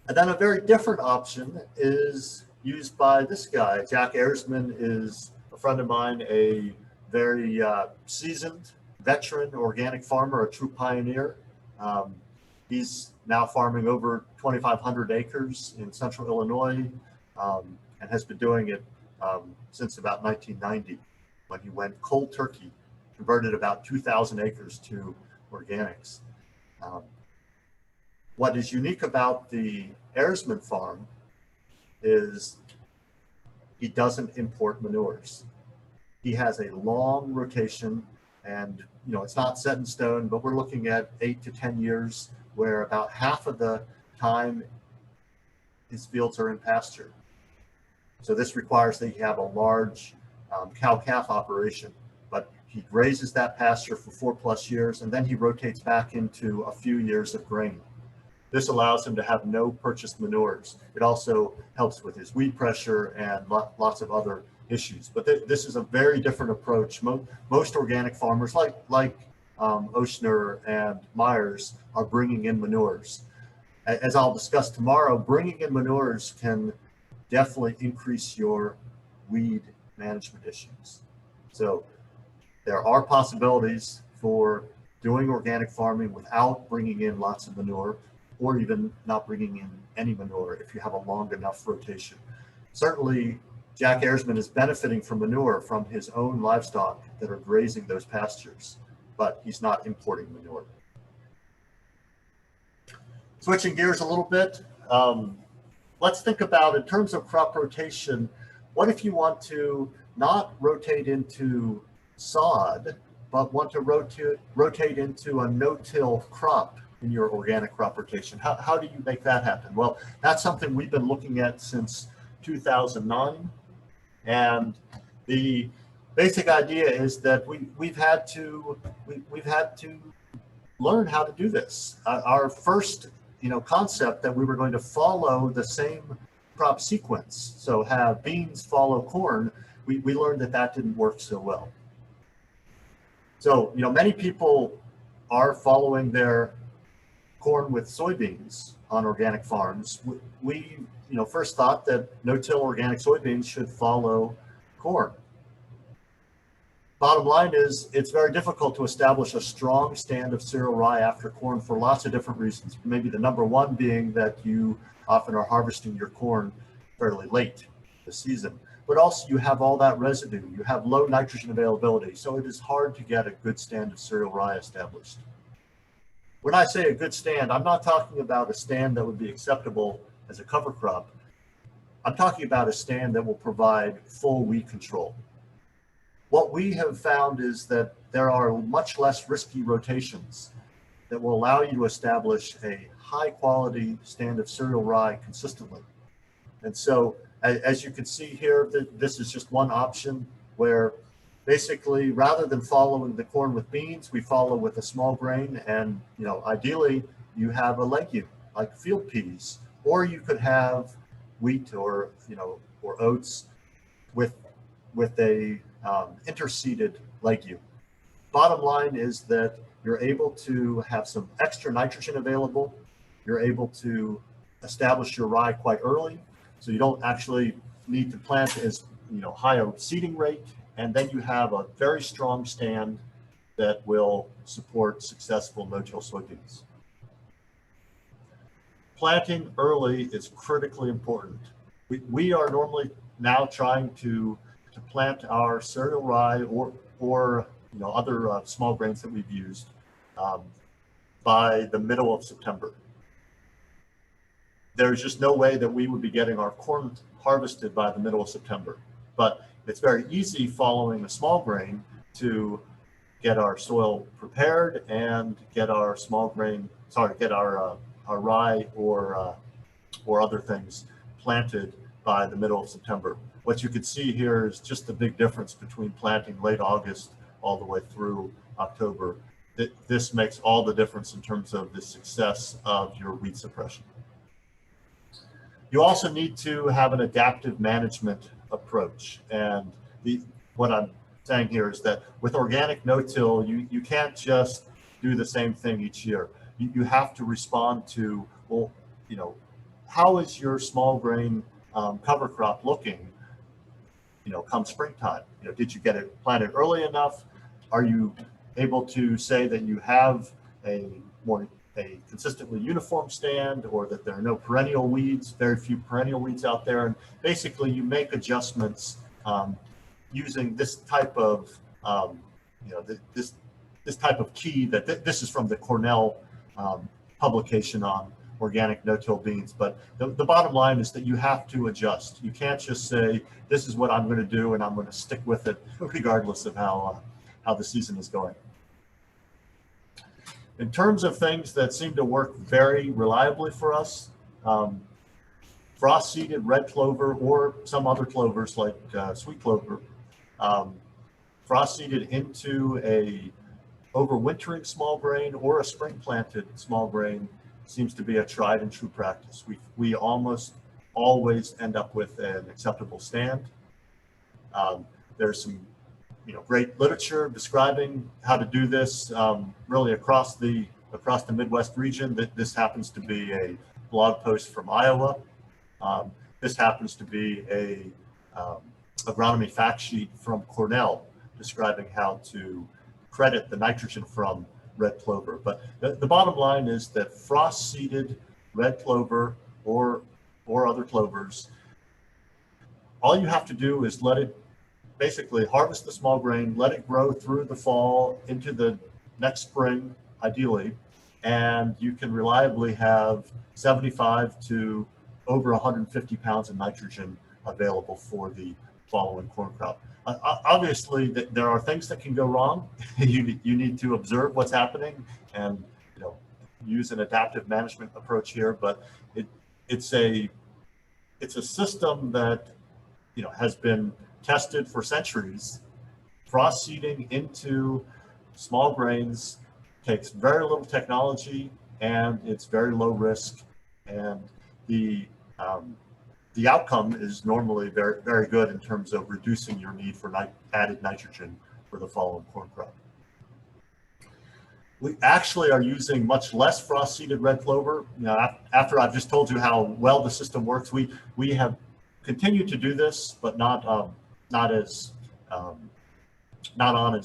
And then a very different option is used by this guy. Jack Ayresman is a friend of mine, a very seasoned veteran organic farmer, a true pioneer. He's now farming over 2,500 acres in central Illinois, and has been doing it since about 1990, when he went cold turkey, converted about 2,000 acres to organics. What is unique about the Ayresman farm is he doesn't import manures. He has a long rotation, and it's not set in stone, but we're looking at 8 to 10 years where about half of the time his fields are in pasture. So this requires that you have a large cow-calf operation, but he grazes that pasture for 4+ years, and then he rotates back into a few years of grain. This allows him to have no purchased manures. It also helps with his weed pressure and lots of other issues. But this is a very different approach. Most organic farmers, like Oshner and Myers, are bringing in manures. As I'll discuss tomorrow, bringing in manures can definitely increase your weed management issues. So there are possibilities for doing organic farming without bringing in lots of manure, or even not bringing in any manure if you have a long enough rotation. Certainly, Jack Ayresman is benefiting from manure from his own livestock that are grazing those pastures, but he's not importing manure. Switching gears a little bit, let's think about, in terms of crop rotation, what if you want to not rotate into sod, but want to rotate into a no-till crop in your organic crop rotation? How do you make that happen? Well, that's something we've been looking at since 2009. And the basic idea is that we've had to learn how to do this. Our first concept that we were going to follow the same crop sequence, so have beans follow corn, we learned that didn't work so well. So many people are following their corn with soybeans on organic farms. We first thought that no-till organic soybeans should follow corn. Bottom line is, it's very difficult to establish a strong stand of cereal rye after corn for lots of different reasons. Maybe the number one being that you often are harvesting your corn fairly late this season, but also you have all that residue, you have low nitrogen availability, so it is hard to get a good stand of cereal rye established. When I say a good stand, I'm not talking about a stand that would be acceptable as a cover crop. I'm talking about a stand that will provide full weed control. What we have found is that there are much less risky rotations that will allow you to establish a high quality stand of cereal rye consistently. And so, as you can see here, this is just one option where basically, rather than following the corn with beans, we follow with a small grain, and ideally you have a legume like field peas, or you could have wheat or oats with a interseeded legume. Bottom line is that you're able to have some extra nitrogen available. You're able to establish your rye quite early, so you don't actually need to plant as high a seeding rate, and then you have a very strong stand that will support successful no-till soybeans. Planting early is critically important. We are normally now trying to plant our cereal rye or other small grains that we've used by the middle of September. There's just no way that we would be getting our corn harvested by the middle of September. But it's very easy following a small grain to get our soil prepared and get our our rye or other things planted by the middle of September. What you can see here is just the big difference between planting late August all the way through October. This makes all the difference in terms of the success of your weed suppression. You also need to have an adaptive management approach. And what I'm saying here is that with organic no-till, you can't just do the same thing each year. You have to respond to, how is your small grain cover crop looking, come springtime? Did you get it planted early enough? Are you able to say that you have a consistently uniform stand, or that there are no perennial weeds, very few perennial weeds out there? And basically you make adjustments using this type of, this type of key that this is from the Cornell publication on organic no-till beans. But the bottom line is that you have to adjust. You can't just say, this is what I'm going to do and I'm going to stick with it regardless of how the season is going. In terms of things that seem to work very reliably for us, frost-seeded red clover or some other clovers like sweet clover, frost-seeded into a overwintering small grain or a spring-planted small grain seems to be a tried and true practice. We almost always end up with an acceptable stand. There's some great literature describing how to do this really across the Midwest region. This happens to be a blog post from Iowa. This happens to be a agronomy fact sheet from Cornell describing how to credit the nitrogen from red clover. But the bottom line is that frost-seeded red clover or other clovers, all you have to do is let it basically harvest the small grain, let it grow through the fall into the next spring, ideally, and you can reliably have 75 to over 150 pounds of nitrogen available for the following corn crop. Obviously, there are things that can go wrong. You need to observe what's happening and use an adaptive management approach here. But it's a system that has been tested for centuries. Frost seeding into small grains takes very little technology and it's very low risk, and the outcome is normally very, very good in terms of reducing your need for added nitrogen for the following corn crop. We actually are using much less frost-seeded red clover. After I've just told you how well the system works, we have continued to do this, but not on as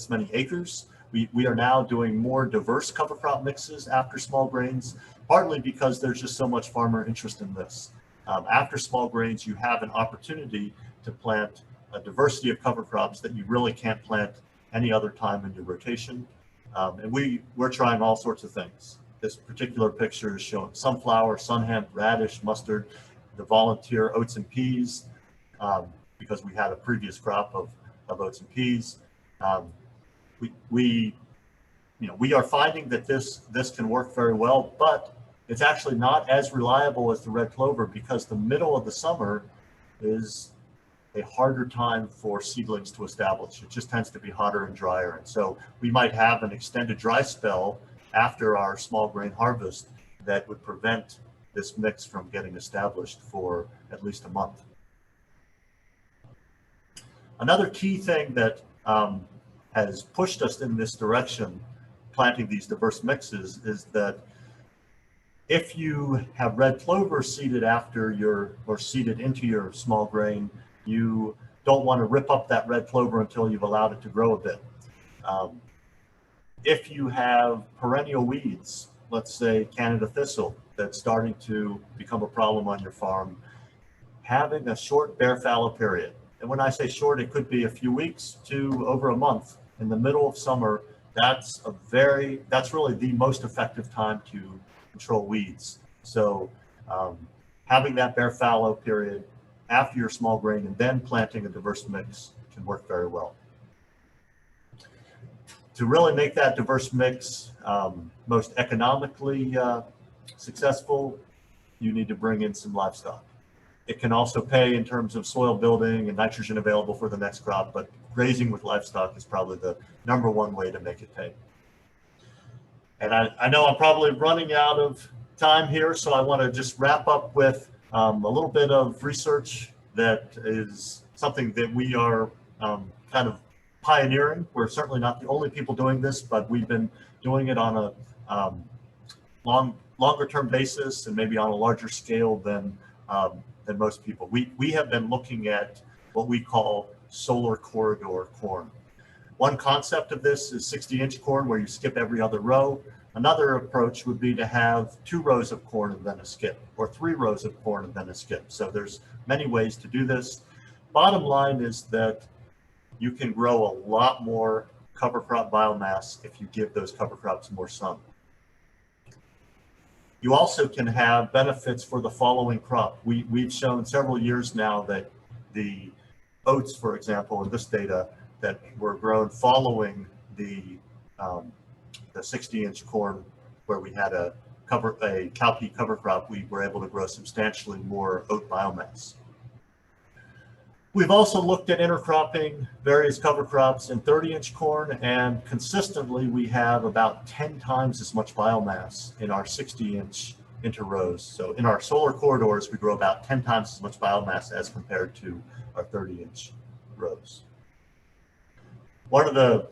many acres. We are now doing more diverse cover crop mixes after small grains, partly because there's just so much farmer interest in this. After small grains, you have an opportunity to plant a diversity of cover crops that you really can't plant any other time in your rotation. And we're trying all sorts of things. This particular picture is showing sunflower, sunhemp, radish, mustard, the volunteer oats and peas, because we had a previous crop of oats and peas. We are finding that this can work very well, but it's actually not as reliable as the red clover because the middle of the summer is a harder time for seedlings to establish. It just tends to be hotter and drier. And so we might have an extended dry spell after our small grain harvest that would prevent this mix from getting established for at least a month. Another key thing that has pushed us in this direction, planting these diverse mixes, is that if you have red clover seeded seeded into your small grain, you don't want to rip up that red clover until you've allowed it to grow a bit. If you have perennial weeds, let's say Canada thistle, that's starting to become a problem on your farm, having a short bare fallow period, and when I say short, it could be a few weeks to over a month in the middle of summer, that's really the most effective time to control weeds. So having that bare fallow period after your small grain and then planting a diverse mix can work very well. To really make that diverse mix most economically successful, you need to bring in some livestock. It can also pay in terms of soil building and nitrogen available for the next crop, but grazing with livestock is probably the #1 way to make it pay. And I know I'm probably running out of time here, so I want to just wrap up with a little bit of research that is something that we are kind of pioneering. We're certainly not the only people doing this, but we've been doing it on a longer term basis and maybe on a larger scale than most people. We have been looking at what we call solar corridor corn. One concept of this is 60-inch corn, where you skip every other row. Another approach would be to have 2 rows of corn and then a skip, or 3 rows of corn and then a skip. So there's many ways to do this. Bottom line is that you can grow a lot more cover crop biomass if you give those cover crops more sun. You also can have benefits for the following crop. We've shown several years now that the oats, for example, in this data, that were grown following the 60-inch corn, where we had a cowpea cover crop, we were able to grow substantially more oat biomass. We've also looked at intercropping various cover crops in 30-inch corn, and consistently we have about 10 times as much biomass in our 60-inch interrows. So in our solar corridors, we grow about 10 times as much biomass as compared to our 30-inch rows. One of the,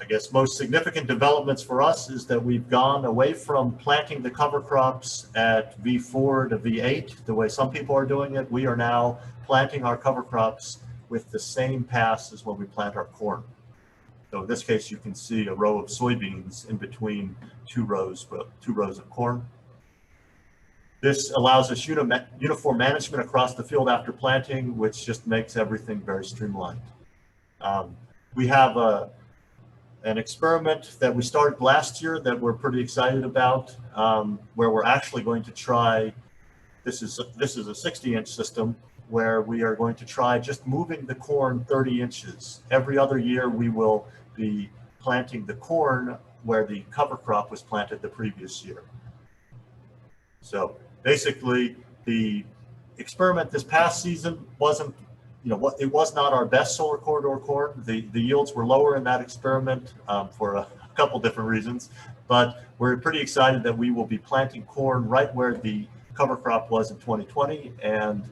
I guess, most significant developments for us is that we've gone away from planting the cover crops at V4 to V8, the way some people are doing it. We are now planting our cover crops with the same pass as when we plant our corn. So in this case, you can see a row of soybeans in between 2 rows of corn. This allows us uniform management across the field after planting, which just makes everything very streamlined. We have an experiment that we started last year that we're pretty excited about, where we're actually going to try, this is a 60-inch system, where we are going to try just moving the corn 30 inches. Every other year we will be planting the corn where the cover crop was planted the previous year. So basically the experiment this past season wasn't, it was not our best solar corridor corn. The yields were lower in that experiment for a couple different reasons, but we're pretty excited that we will be planting corn right where the cover crop was in 2020, and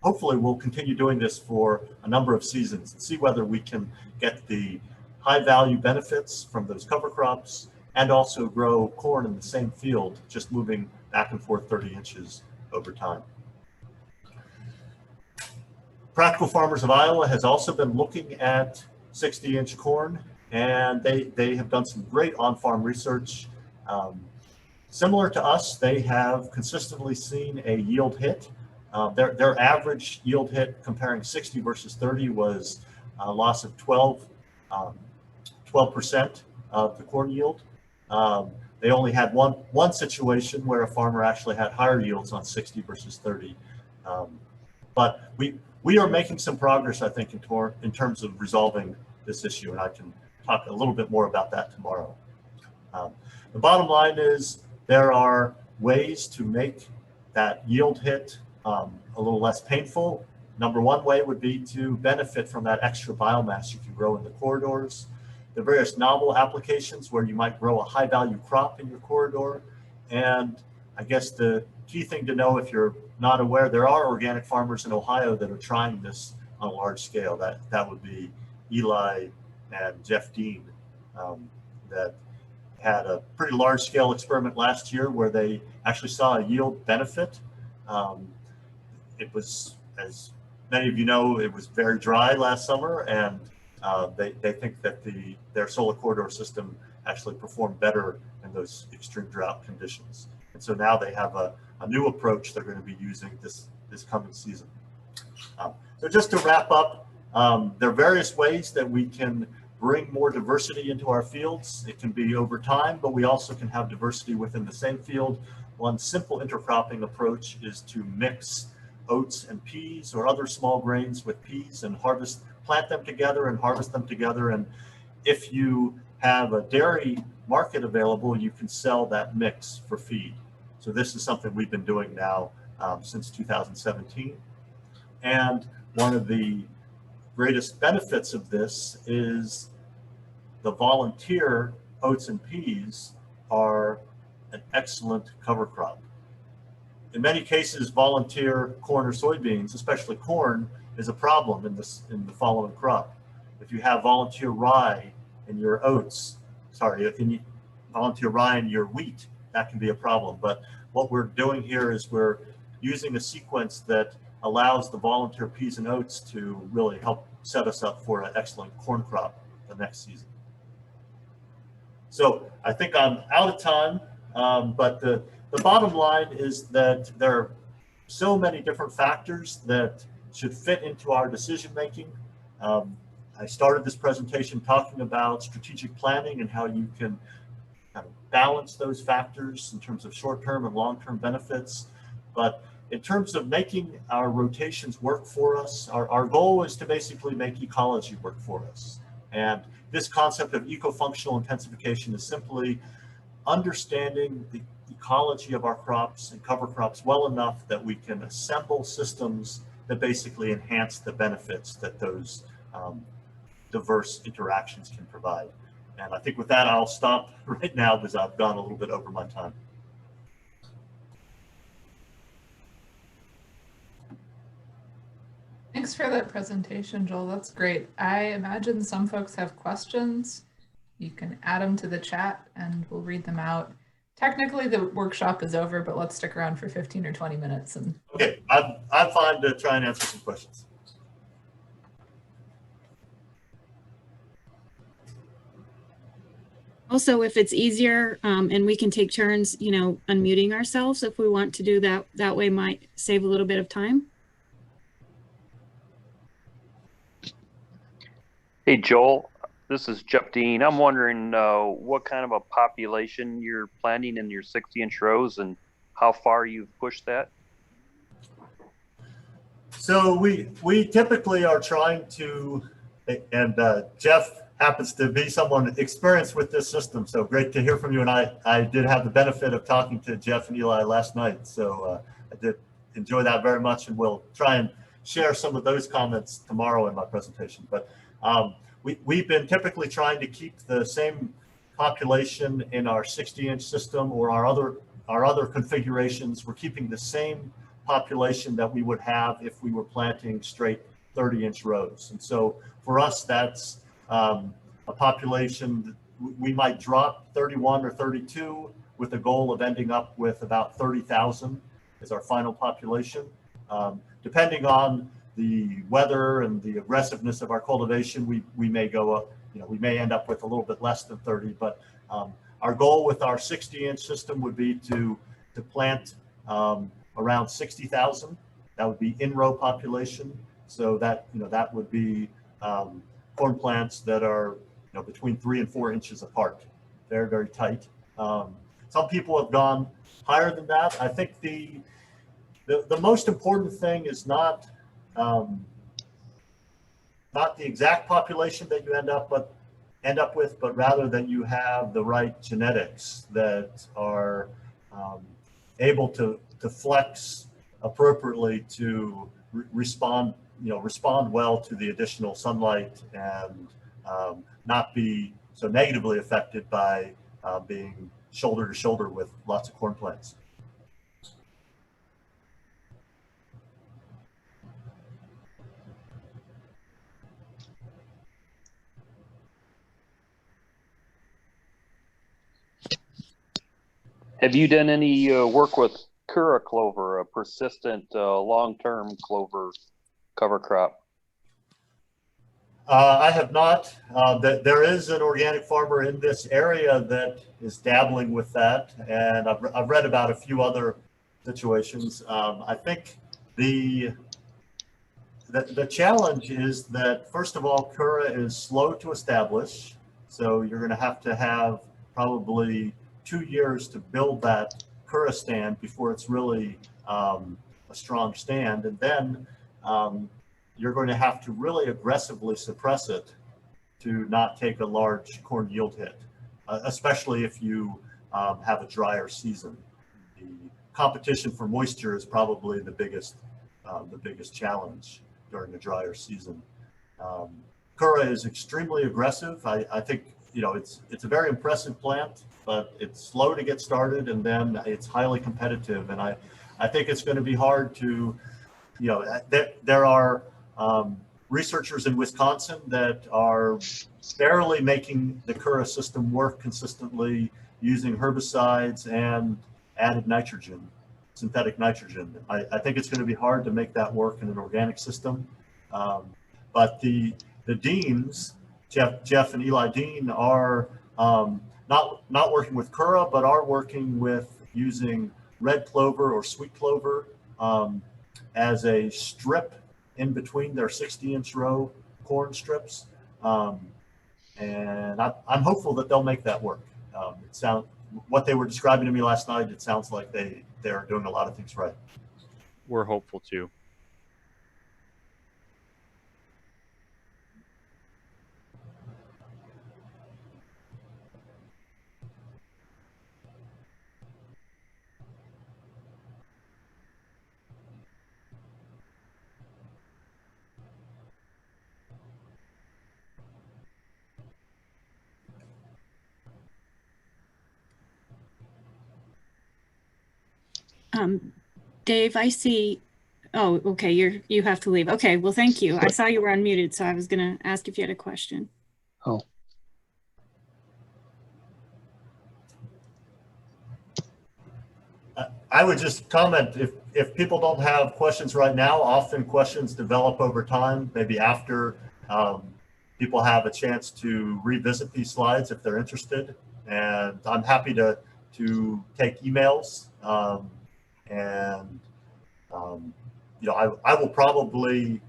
hopefully we'll continue doing this for a number of seasons and see whether we can get the high value benefits from those cover crops and also grow corn in the same field, just moving back and forth 30 inches over time. Practical Farmers of Iowa has also been looking at 60-inch corn, and they have done some great on-farm research. Similar to us, they have consistently seen a yield hit. Their average yield hit comparing 60 versus 30 was a loss of 12% of the corn yield. They only had one situation where a farmer actually had higher yields on 60 versus 30. But we are making some progress, I think, in terms of resolving this issue, and I can talk a little bit more about that tomorrow. The bottom line is there are ways to make that yield hit a little less painful. Number one way would be to benefit from that extra biomass you can grow in the corridors. The various novel applications where you might grow a high value crop in your corridor. And I guess the key thing to know, if you're not aware, there are organic farmers in Ohio that are trying this on a large scale. That would be Eli and Jeff Dean, that had a pretty large scale experiment last year where they actually saw a yield benefit. It was, as many of you know, it was very dry last summer, and they think that their solar corridor system actually performed better in those extreme drought conditions. And so now they have a new approach they're going to be using this coming season. So just to wrap up, there are various ways that we can bring more diversity into our fields. It can be over time, but we also can have diversity within the same field. One simple intercropping approach is to mix oats and peas or other small grains with peas and plant them together and harvest them together. And if you have a dairy market available, you can sell that mix for feed. So this is something we've been doing now since 2017. And one of the greatest benefits of this is the volunteer oats and peas are an excellent cover crop. In many cases, volunteer corn or soybeans, especially corn, is a problem in the following crop. If you have volunteer rye in your oats, volunteer rye in your wheat, that can be a problem. But what we're doing here is we're using a sequence that allows the volunteer peas and oats to really help set us up for an excellent corn crop the next season. So I think I'm out of time, but the bottom line is that there are so many different factors that should fit into our decision making. I started this presentation talking about strategic planning and how you can kind of balance those factors in terms of short-term and long-term benefits. But in terms of making our rotations work for us, our goal is to basically make ecology work for us. And this concept of eco-functional intensification is simply understanding the ecology of our crops and cover crops well enough that we can assemble systems that basically enhance the benefits that those diverse interactions can provide. And I think with that, I'll stop right now because I've gone a little bit over my time. Thanks for that presentation, Joel. That's great. I imagine some folks have questions. You can add them to the chat and we'll read them out. Technically, the workshop is over, but let's stick around for 15 or 20 minutes. And okay, I'm fine to try and answer some questions. Also, if it's easier and we can take turns, you know, unmuting ourselves if we want to do that, that way might save a little bit of time. Hey, Joel, this is Jeff Dean. I'm wondering what kind of a population you're planting in your 60-inch rows and how far you've pushed that? So we typically are trying to, and Jeff happens to be someone experienced with this system, so great to hear from you. And I did have the benefit of talking to Jeff and Eli last night, so I did enjoy that very much, and we'll try and share some of those comments tomorrow in my presentation. But we've been typically trying to keep the same population in our 60-inch system or our other configurations. We're keeping the same population that we would have if we were planting straight 30-inch rows. And so for us, that's a population, we might drop 31 or 32 with the goal of ending up with about 30,000 as our final population. Depending on the weather and the aggressiveness of our cultivation, we may go up, we may end up with a little bit less than 30, but our goal with our 60-inch system would be to plant around 60,000. That would be in-row population. So that, that would be corn plants that are, between 3 and 4 inches apart. Very, very tight. Some people have gone higher than that. I think the most important thing is not the exact population that you end up with, but rather that you have the right genetics that are able to flex appropriately to respond well to the additional sunlight and not be so negatively affected by being shoulder to shoulder with lots of corn plants. Have you done any work with Kura clover, a persistent long-term clover cover crop? I have not. There is an organic farmer in this area that is dabbling with that, and I've read about a few other situations. I think the challenge is that, first of all, Kura is slow to establish, so you're going to have probably 2 years to build that Kura stand before it's really a strong stand, and then you're going to have to really aggressively suppress it to not take a large corn yield hit, especially if you have a drier season. The competition for moisture is probably the biggest challenge during a drier season. Kura is extremely aggressive. I think it's a very impressive plant, but it's slow to get started, and then it's highly competitive. And I think it's going to be hard to, there are researchers in Wisconsin that are barely making the Cura system work consistently using herbicides and added nitrogen, synthetic nitrogen. I think it's going to be hard to make that work in an organic system. But the deans, Jeff and Eli Dean, are not working with Cura, but are working with using red clover or sweet clover as a strip in between their 60-inch row corn strips. And I'm hopeful that they'll make that work. What they were describing to me last night, it sounds like they're doing a lot of things right. We're hopeful too. Dave, I see. Oh, okay. You have to leave. Okay. Well, thank you. I saw you were unmuted, so I was going to ask if you had a question. Oh. I would just comment, if people don't have questions right now, often questions develop over time, maybe after people have a chance to revisit these slides if they're interested. And I'm happy to take emails. You know, I will probably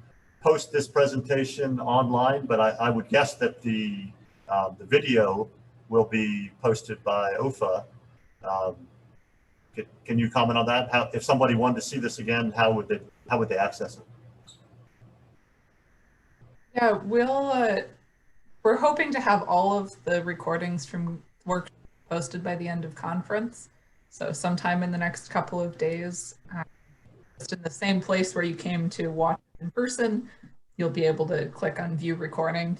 post this presentation online, but I would guess that the video will be posted by OEFFA. Can you comment on that? How, if somebody wanted to see this again, how would they access it? Yeah, we're hoping to have all of the recordings from work posted by the end of conference. So sometime in the next couple of days, just in the same place where you came to watch in person, you'll be able to click on view recording.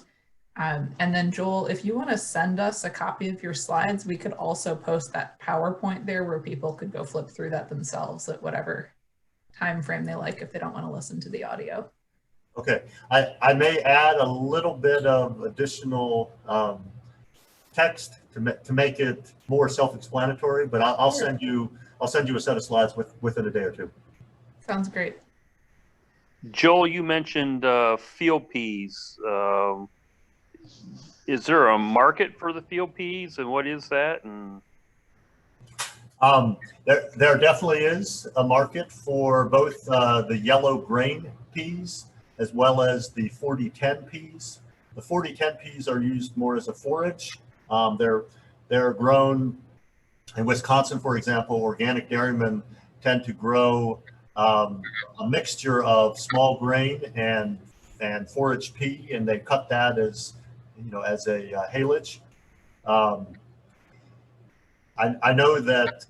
And then Joel, if you want to send us a copy of your slides, we could also post that PowerPoint there where people could go flip through that themselves at whatever time frame they like if they don't want to listen to the audio. Okay, I may add a little bit of additional text to make it more self-explanatory, but I'll send you a set of slides within a day or two. Sounds great. Joel, you mentioned field peas. Is there a market for the field peas, and what is that? And there definitely is a market for both the yellow grain peas as well as the 40-10 peas. The 40-10 peas are used more as a forage. They're grown in Wisconsin, for example. Organic dairymen tend to grow a mixture of small grain and forage pea, and they cut that as as a haylage. I know that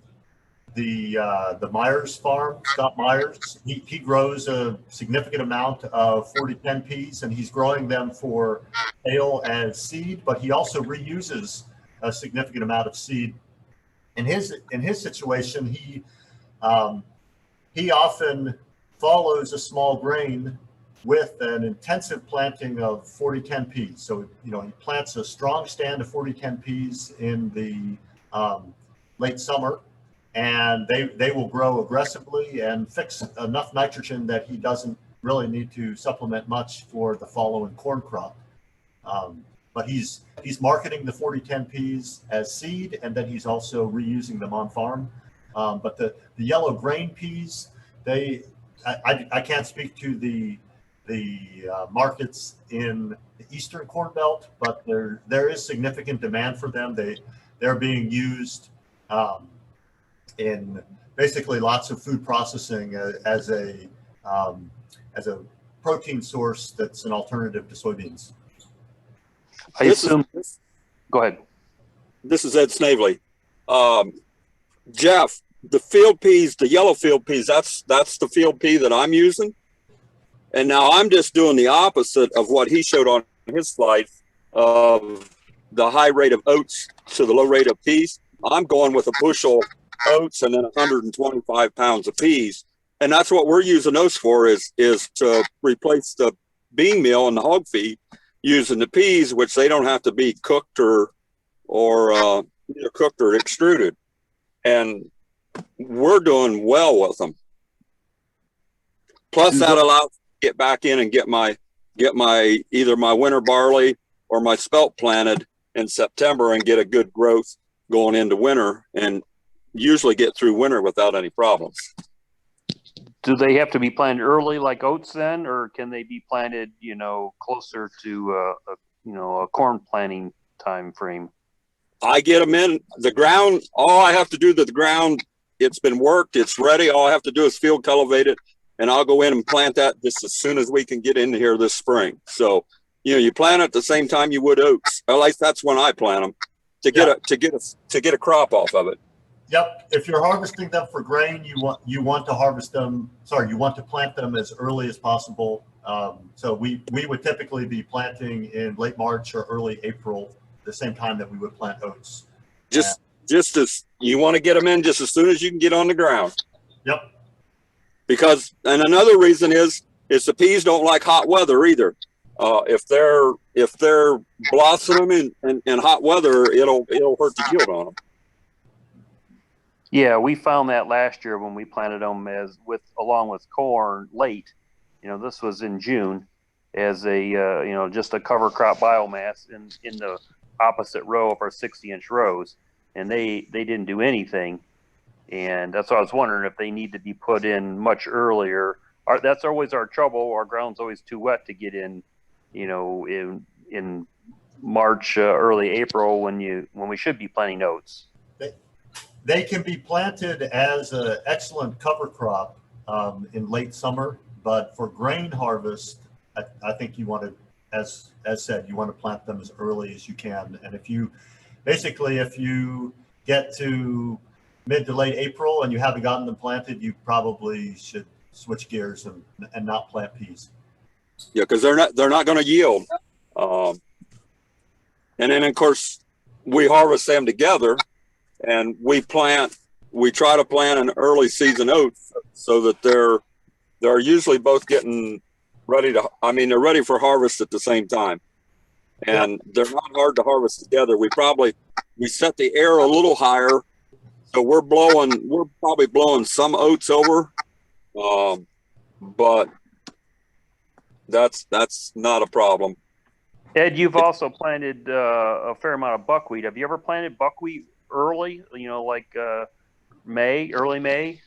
the Myers farm, Scott Myers, he grows a significant amount of 40-10 peas, and he's growing them for sale as seed, but he also reuses a significant amount of seed. In his situation, he often follows a small grain with an intensive planting of 40-10 peas. So, he plants a strong stand of 40-10 peas in the late summer, and they will grow aggressively and fix enough nitrogen that he doesn't really need to supplement much for the following corn crop. But he's marketing the 40-10 peas as seed, and then he's also reusing them on farm. But the yellow grain peas, I can't speak to the markets in the Eastern Corn Belt, but there is significant demand for them. They're being used in basically lots of food processing as a protein source that's an alternative to soybeans. I assume. Go ahead. This is Ed Snavely. Jeff, the field peas, the yellow field peas, that's the field pea that I'm using. And now I'm just doing the opposite of what he showed on his slide of the high rate of oats to the low rate of peas. I'm going with a bushel oats and then 125 pounds of peas. And that's what we're using those for is to replace the bean meal and the hog feed using the peas, which they don't have to be cooked or either cooked or extruded. And we're doing well with them. Plus that allows me to get back in and get my either my winter barley or my spelt planted in September and get a good growth going into winter, and usually get through winter without any problems. Do they have to be planted early like oats then, or can they be planted, closer to a corn planting time frame? I get them in the ground. All I have to do to the ground, it's been worked, it's ready. All I have to do is field cultivate it, and I'll go in and plant that just as soon as we can get in here this spring. So, you plant it at the same time you would oats. At least that's when I plant them to get a crop off of it. Yep. If you're harvesting them for grain, you want to plant them as early as possible. So we would typically be planting in late March or early April, the same time that we would plant oats. Just as you want to get them in just as soon as you can get on the ground. Yep. Because, and another reason is the peas don't like hot weather either. If they're blossoming in hot weather, it'll hurt the yield on them. Yeah, we found that last year when we planted them along with corn late. This was in June, as a just a cover crop biomass in the opposite row of our 60-inch rows, and they didn't do anything. And that's why I was wondering if they need to be put in much earlier. That's always our trouble. Our ground's always too wet to get in, in March, early April when we should be planting oats. They can be planted as an excellent cover crop in late summer, but for grain harvest, I think you want to, as said, you want to plant them as early as you can. And if you get to mid to late April and you haven't gotten them planted, you probably should switch gears and not plant peas. Yeah, because they're not going to yield. And then of course we harvest them together, and we try to plant an early season oats so that they're usually both getting ready they're ready for harvest at the same time. And they're not hard to harvest together. We set the air a little higher, so we're probably blowing some oats over, but that's not a problem. Ed, you've also planted a fair amount of buckwheat. Have you ever planted buckwheat early? Like early May?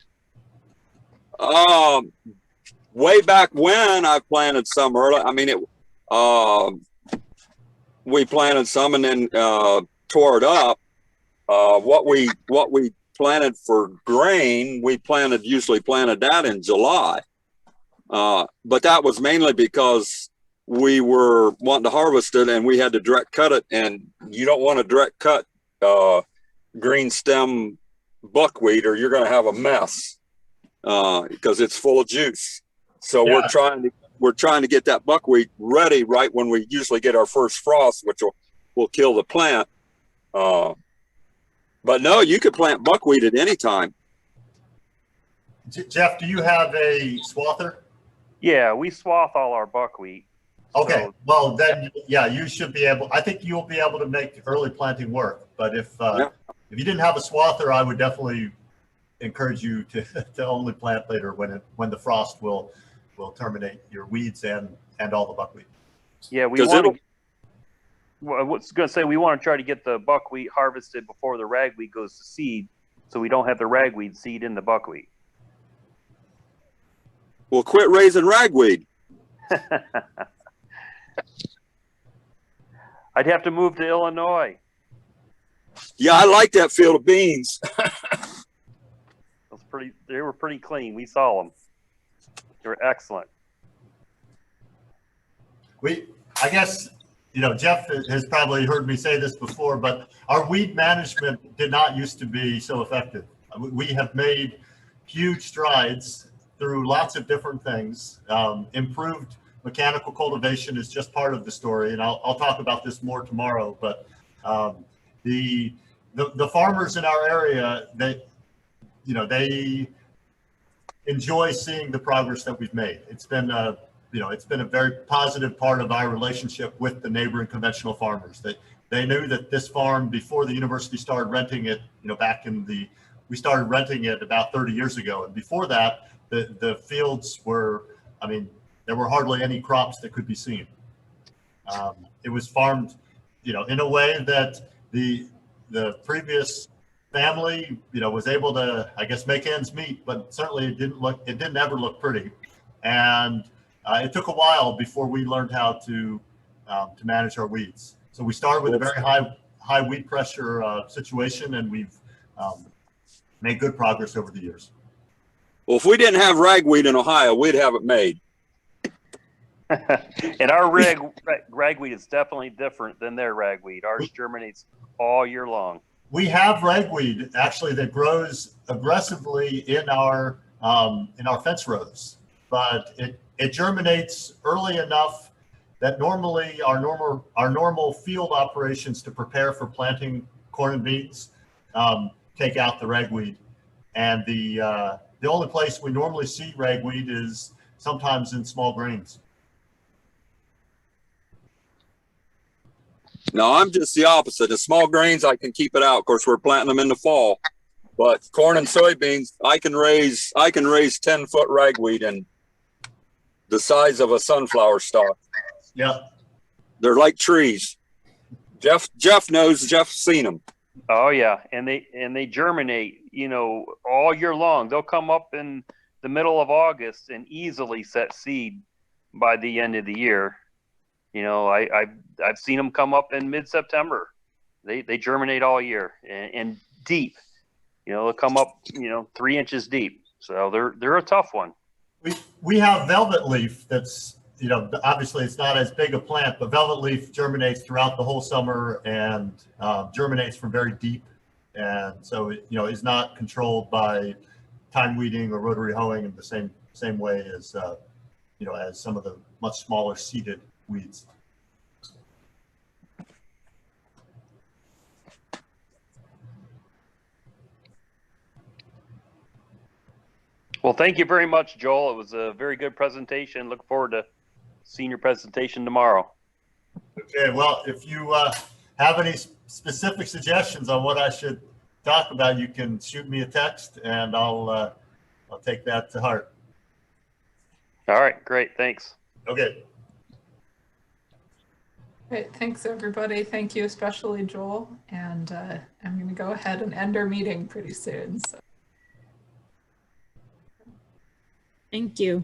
Way back when I planted some early. We planted some and then tore it up. What we planted for grain, we usually planted that in July. But that was mainly because we were wanting to harvest it and we had to direct cut it, and you don't want to direct cut green stem buckwheat or you're going to have a mess because it's full of juice. So we're trying to get that buckwheat ready right when we usually get our first frost, which will kill the plant. But no, you could plant buckwheat at any time. Jeff, do you have a swather? Yeah, we swath all our buckwheat. Okay, so, well then, you should be able. I think you'll be able to make early planting work. But if you didn't have a swather, I would definitely encourage you to only plant later when the frost will terminate your weeds and all the buckwheat. Yeah, we want. I was going to say we want to try to get the buckwheat harvested before the ragweed goes to seed, so we don't have the ragweed seed in the buckwheat. Well, quit raising ragweed. I'd have to move to Illinois. Yeah, I like that field of beans. They were pretty clean. We saw them. They were excellent. I guess, Jeff has probably heard me say this before, but our weed management did not used to be so effective. We have made huge strides through lots of different things. Improved mechanical cultivation is just part of the story, and I'll talk about this more tomorrow. But the farmers in our area, they enjoy seeing the progress that we've made. It's been it's been a very positive part of our relationship with the neighboring conventional farmers. They knew that this farm, before the university started renting it, we started renting it about 30 years ago. And before that, the fields were, there were hardly any crops that could be seen. It was farmed, in a way that the previous family, was able to, I guess, make ends meet, but certainly it didn't ever look pretty. And it took a while before we learned how to manage our weeds. So we started with a very high weed pressure situation, and we've made good progress over the years. Well, if we didn't have ragweed in Ohio, we'd have it made. And our ragweed is definitely different than their ragweed. Ours germinates all year long. We have ragweed actually that grows aggressively in our fence rows, but it germinates early enough that normally our normal field operations to prepare for planting corn and beans take out the ragweed, and the only place we normally see ragweed is sometimes in small grains. No, I'm just the opposite. The small grains, I can keep it out. Of course, we're planting them in the fall, but corn and soybeans, I can raise 10-foot ragweed and the size of a sunflower stalk. Yeah, they're like trees. Jeff knows. Jeff's seen them. Oh yeah, and they germinate, all year long. They'll come up in the middle of August and easily set seed by the end of the year. I've seen them come up in mid-September. They germinate all year and deep. They'll come up 3 inches deep. So they're a tough one. We have velvet leaf that's obviously it's not as big a plant, but velvet leaf germinates throughout the whole summer and germinates from very deep, and so it is not controlled by time weeding or rotary hoeing in the same way as as some of the much smaller seeded weeds. Well, thank you very much, Joel. It was a very good presentation. Look forward to seeing your presentation tomorrow. Okay, well, if you have any specific suggestions on what I should talk about, you can shoot me a text, and I'll take that to heart. All right, great. Thanks. Okay. Great, thanks everybody. Thank you, especially Joel. And I'm going to go ahead and end our meeting pretty soon. So. Thank you.